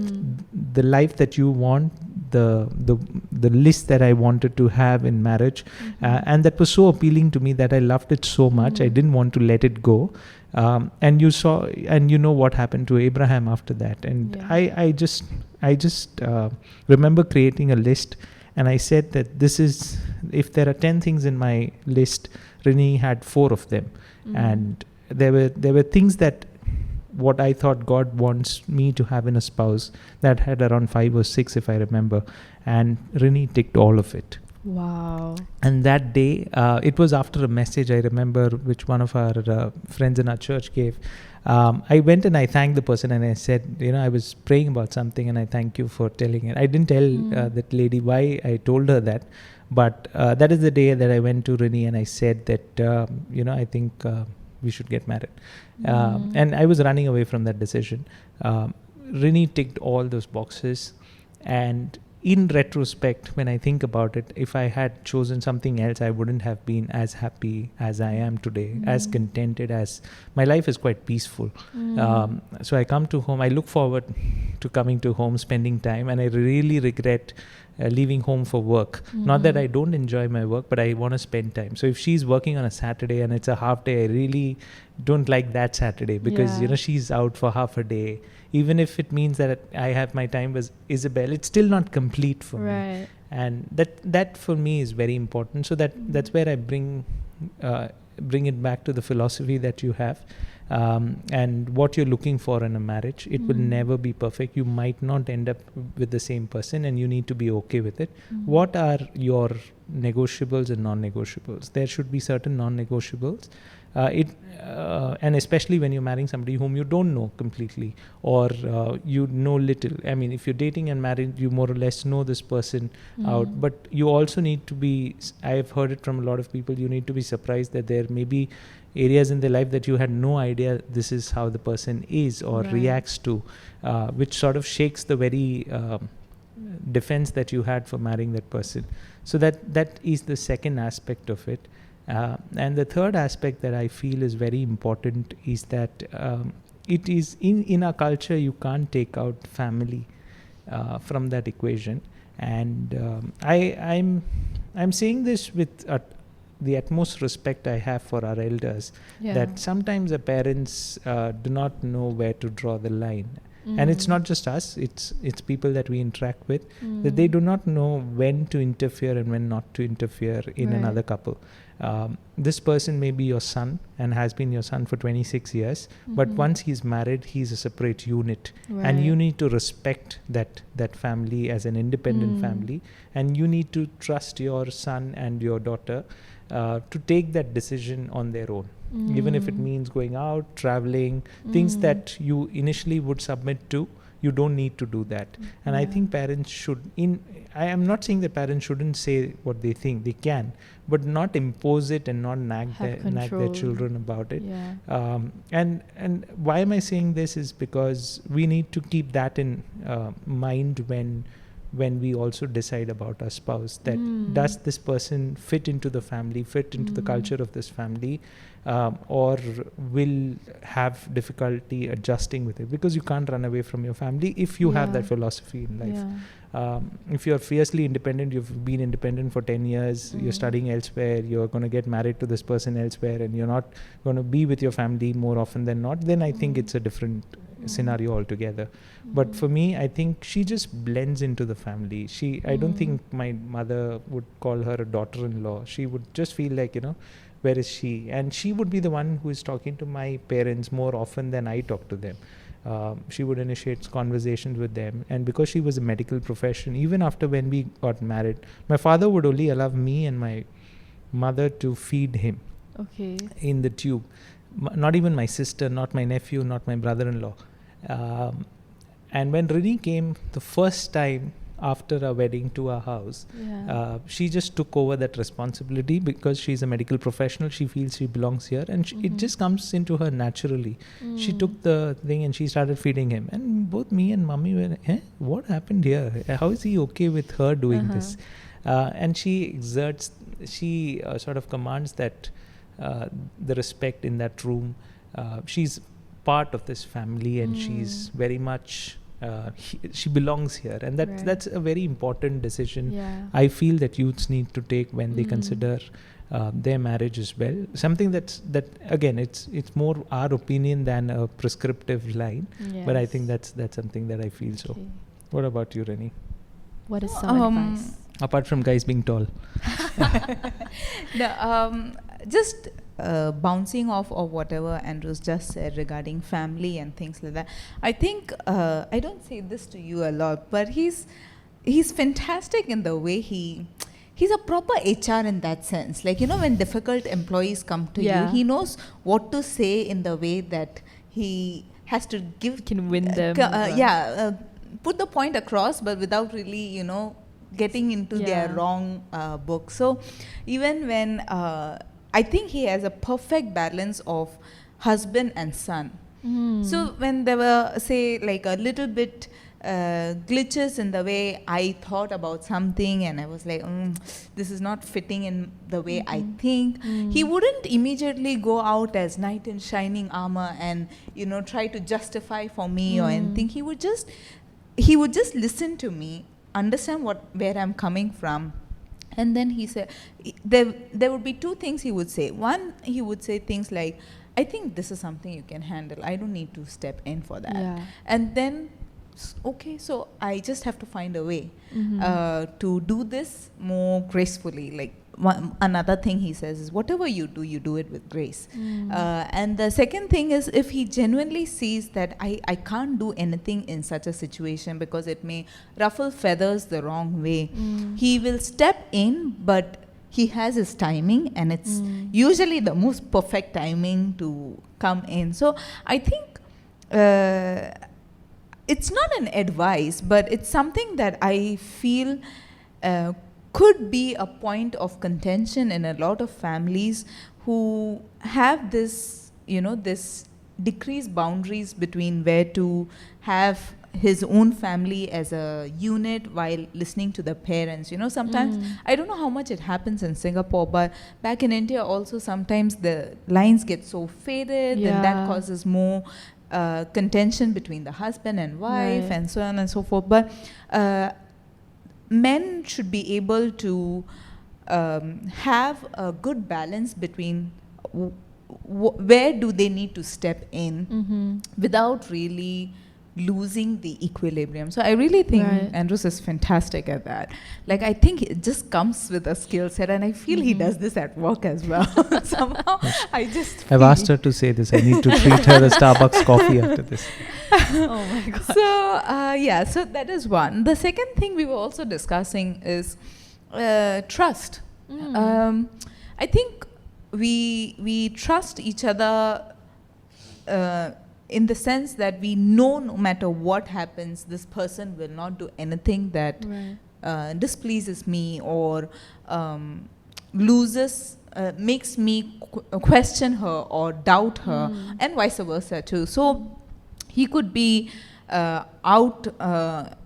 the life that you want, the list that I wanted to have in marriage, and that was so appealing to me that I loved it so much. I didn't want to let it go. And you know what happened to Abraham after that. And I just remember creating a list, and I said that this is, if there are 10 things in my list, Rini had 4 of them. And there were things that what I thought God wants me to have in a spouse, that had around 5 or 6, if I remember. And Rini ticked all of it. Wow. And that day, it was after a message, I remember, which one of our friends in our church gave. I went and I thanked the person, and I said, I was praying about something, and I thank you for telling it. I didn't tell that lady why I told her that, but that is the day that I went to Rini and I said that, I think we should get married. And I was running away from that decision. Rini ticked all those boxes, and in retrospect, when I think about it, if I had chosen something else, I wouldn't have been as happy as I am today, as contented as my life is quite peaceful. So I come to home, I look forward to coming to home, spending time, and I really regret leaving home for work. Not that I don't enjoy my work, but I want to spend time. So if she's working on a Saturday and it's a half day, I really don't like that Saturday, because she's out for half a day. Even if it means that I have my time with Isabel, it's still not complete for me. And that for me is very important. So that's where I bring it back to the philosophy that you have, and what you're looking for in a marriage. It will never be perfect. You might not end up with the same person, and you need to be okay with it. What are your negotiables and non-negotiables? There should be certain non-negotiables. And especially when you're marrying somebody whom you don't know completely, or you know little. I mean, if you're dating and married, you more or less know this person out. But you also need to be, I've heard it from a lot of people, you need to be surprised that there may be areas in their life that you had no idea this is how the person is or reacts to, which sort of shakes the very defense that you had for marrying that person. So that is the second aspect of it. And the third aspect that I feel is very important is that it is in our culture, you can't take out family from that equation. And I'm saying this with the utmost respect I have for our elders, that sometimes the parents do not know where to draw the line. And it's not just us, it's people that we interact with, that they do not know when to interfere and when not to interfere in another couple. This person may be your son and has been your son for 26 years, but once he's married, he's a separate unit. And you need to respect that family as an independent family, and you need to trust your son and your daughter to take that decision on their own. Even if it means going out, traveling, things that you initially would submit to, you don't need to do that. And I think parents should, I am not saying that parents shouldn't say what they think, they can, but not impose it and not nag their children about it. And why am I saying this is because we need to keep that in mind when we also decide about our spouse, that does this person fit into the family, fit into the culture of this family, or will have difficulty adjusting with it, because you can't run away from your family if you have that philosophy in life. If you're fiercely independent, you've been independent for 10 years, you're studying elsewhere, you're going to get married to this person elsewhere, and you're not going to be with your family more often than not, then I think it's a different scenario altogether. But for me, I think she just blends into the family. I don't think my mother would call her a daughter-in-law. She would just feel like, where is she? And she would be the one who is talking to my parents more often than I talk to them. She would initiate conversations with them. And because she was a medical profession, even after when we got married, my father would only allow me and my mother to feed him in the tube. Not even my sister, not my nephew, not my brother-in-law. And when Rini came the first time after our wedding to our house, she just took over that responsibility because she's a medical professional. She feels she belongs here, and it just comes into her naturally. She took the thing and she started feeding him. And both me and mommy were, what happened here? How is he okay with her doing this? And she sort of commands that the respect in that room. She's part of this family, and she's very much she belongs here, and that's a very important decision I feel that youths need to take when they consider their marriage as well. Something that again, it's more our opinion than a prescriptive line, but I think that's something that I feel. So what about you, Rini? What is some advice apart from guys being tall? Just bouncing off of whatever Andrews just said regarding family and things like that. I think I don't say this to you a lot, but he's fantastic in the way he's a proper HR in that sense. Like, when difficult employees come to you, he knows what to say in the way that he has to can win them. Put the point across, but without really, getting into their wrong book. So even when I think he has a perfect balance of husband and son. So when there were, say, like a little bit glitches in the way I thought about something, and I was like, this is not fitting in the way I think, he wouldn't immediately go out as knight in shining armor and, try to justify for me or anything. He would just listen to me, understand where I'm coming from. And then he said, there would be two things he would say. One, he would say things like, I think this is something you can handle. I don't need to step in for that. And then, okay, so I just have to find a way to do this more gracefully. Like, another thing he says is, whatever you do it with grace. And the second thing is, if he genuinely sees that I can't do anything in such a situation because it may ruffle feathers the wrong way, he will step in, but he has his timing, and it's usually the most perfect timing to come in. So I think it's not an advice, but it's something that I feel could be a point of contention in a lot of families who have this, this decreased boundaries between where to have his own family as a unit while listening to the parents. Sometimes, I don't know how much it happens in Singapore, but back in India also sometimes the lines get so faded, and that causes more contention between the husband and wife and so on and so forth. But men should be able to have a good balance between where do they need to step in without really losing the equilibrium. So I really think Andrews is fantastic at that. Like, I think it just comes with a skill set, and I feel he does this at work as well. Somehow I've asked her to say this. I need to treat her a Starbucks coffee after this. Oh my God. So that is one. The second thing we were also discussing is trust. I think we trust each other in the sense that we know no matter what happens, this person will not do anything that displeases me or makes me question her or doubt her, and vice versa too. So he could be out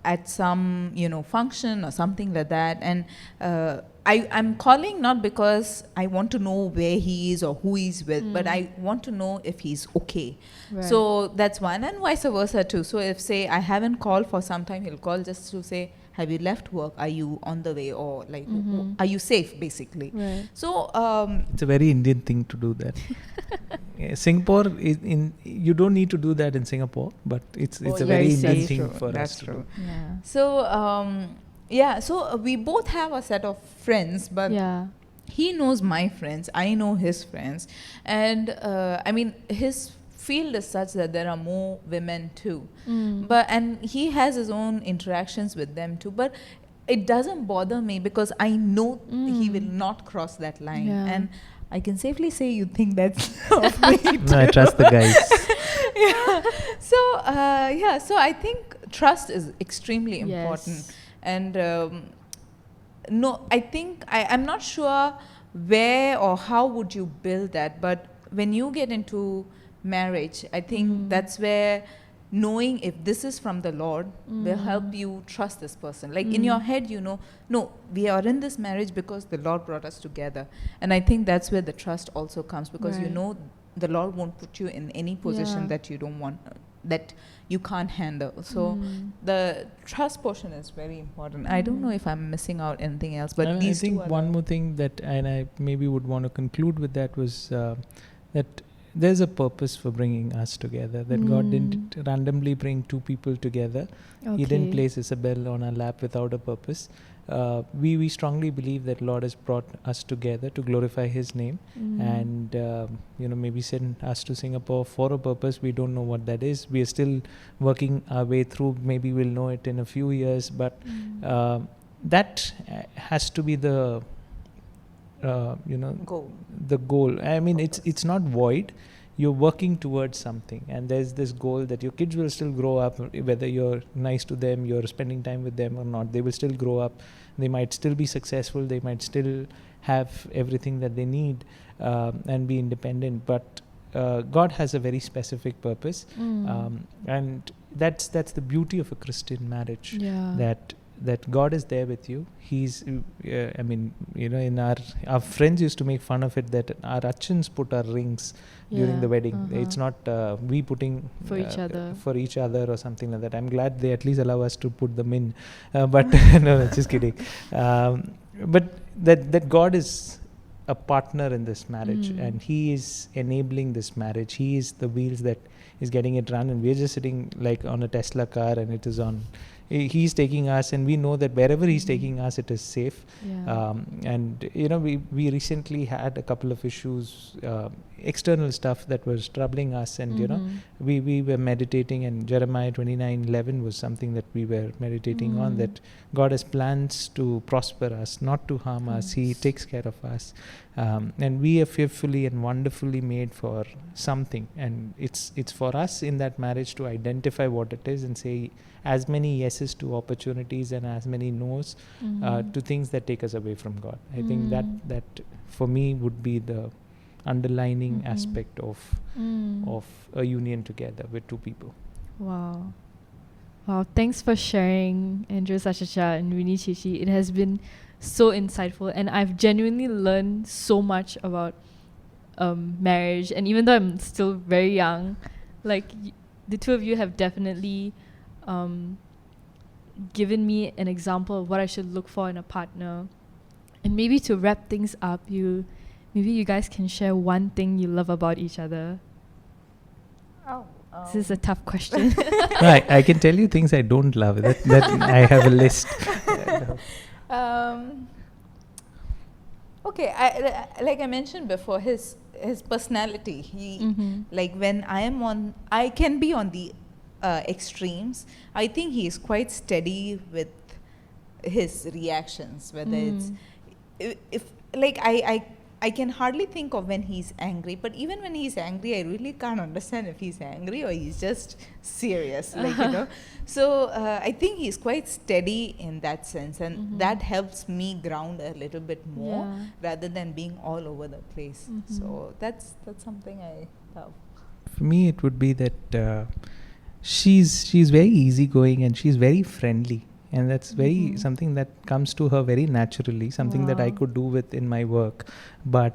at some function or something like that, and I'm calling not because I want to know where he is or who he's with, but I want to know if he's okay. So that's one, and vice versa too. So if say I haven't called for some time, he'll call just to say, have you left work? Are you on the way? Or like, are you safe, basically? So it's a very Indian thing to do that. Singapore you don't need to do that in Singapore, but it's a very Indian thing for us to do. So so we both have a set of friends, but he knows my friends, I know his friends, and I mean his field is such that there are more women too, and he has his own interactions with them too, but it doesn't bother me because I know he will not cross that line, and I can safely say you think that's of me too. No, I trust the guys. So I think trust is extremely important. And I think I'm not sure where or how would you build that, but when you get into marriage, I think that's where knowing if this is from the Lord will help you trust this person. Like in your head, no, we are in this marriage because the Lord brought us together. And I think that's where the trust also comes, because the Lord won't put you in any position that you don't want, that you can't handle. So the trust portion is very important. I don't know if I'm missing out anything else, but I think one more thing that, and I maybe would want to conclude with that, was that there's a purpose for bringing us together, that God didn't randomly bring two people together. He didn't place Isabel on our lap without a purpose. We strongly believe that Lord has brought us together to glorify His name, and maybe send us to Singapore for a purpose. We don't know what that is. We are still working our way through. Maybe we'll know it in a few years, but that has to be the goal. The goal. I mean, it's not void. You're working towards something, and there's this goal that your kids will still grow up, whether you're nice to them, you're spending time with them or not. They will still grow up. They might still be successful. They might still have everything that they need and be independent. But God has a very specific purpose, and that's the beauty of a Christian marriage. That God is there with you. He's, in our friends used to make fun of it, that our achans put our rings during the wedding. It's not we putting for each other or something like that. I'm glad they at least allow us to put them in, but no, just kidding. But that God is a partner in this marriage, and He is enabling this marriage. He is the wheels that is getting it run, and we're just sitting like on a Tesla car, and it is on. He's taking us, and we know that wherever He's taking us, it is safe. And we recently had a couple of issues, external stuff that was troubling us, and we were meditating, and Jeremiah 29:11 was something that we were meditating on, that God has plans to prosper us, not to harm us. He takes care of us, and we are fearfully and wonderfully made for something, and it's for us in that marriage to identify what it is and say as many yeses to opportunities and as many no's to things that take us away from God. I think that for me would be the underlining aspect of a union together with two people. Wow, thanks for sharing, Andrew Sachacha and Rini Chichi. It has been so insightful, and I've genuinely learned so much about marriage. And even though I'm still very young, like the two of you have definitely given me an example of what I should look for in a partner. And maybe to wrap things up, maybe you guys can share one thing you love about each other. This is a tough question. I can tell you things I don't love. That I have a list. Okay, like I mentioned before, his personality. He like when I can be on the extremes. I think he is quite steady with his reactions, whether it's if like I I can hardly think of when he's angry, but even when he's angry, I really can't understand if he's angry or he's just serious, like, you know. So I think he's quite steady in that sense, and that helps me ground a little bit more rather than being all over the place. So that's something I love. For me, it would be that she's very easygoing and she's very friendly. And that's very something that comes to her very naturally, something that I could do with in my work. But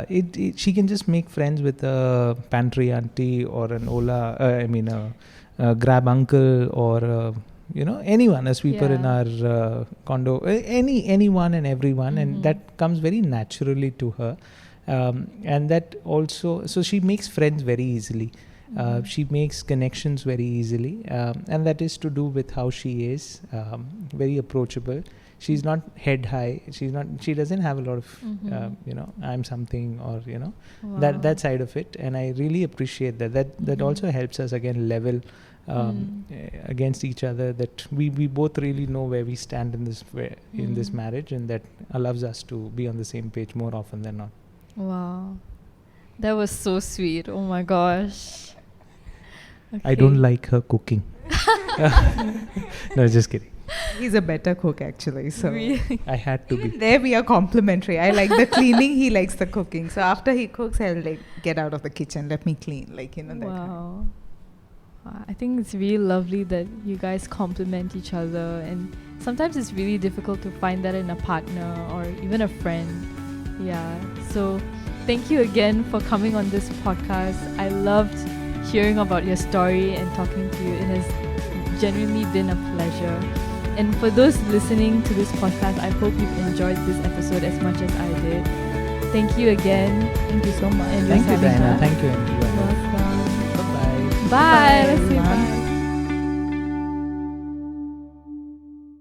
she can just make friends with a pantry auntie or an a grab uncle or anyone, a sweeper in our condo, anyone and everyone, and that comes very naturally to her. And that also, so she makes friends very easily. She makes connections very easily, and that is to do with how she is, very approachable. She's not head high. She doesn't have a lot of I'm something or that side of it, and I really appreciate that also helps us again level against each other, that we both really know where we stand in this marriage, and that allows us to be on the same page more often than not. Wow, that was so sweet. Oh my gosh. Okay. I don't like her cooking. No, just kidding. He's a better cook, actually. So really? I had to be. There we are complementary. I like the cleaning. He likes the cooking. So after he cooks, I'll like get out of the kitchen. Let me clean, that kind. Wow. I think it's really lovely that you guys complement each other, and sometimes it's really difficult to find that in a partner or even a friend. Yeah. So thank you again for coming on this podcast. I loved hearing about your story and talking to you. It has genuinely been a pleasure. And for those listening to this podcast, I hope you've enjoyed this episode as much as I did. Thank you again. Thank you so much. Thank you, Diana. Thank you, everyone. Welcome. Bye-bye. Bye. Let's see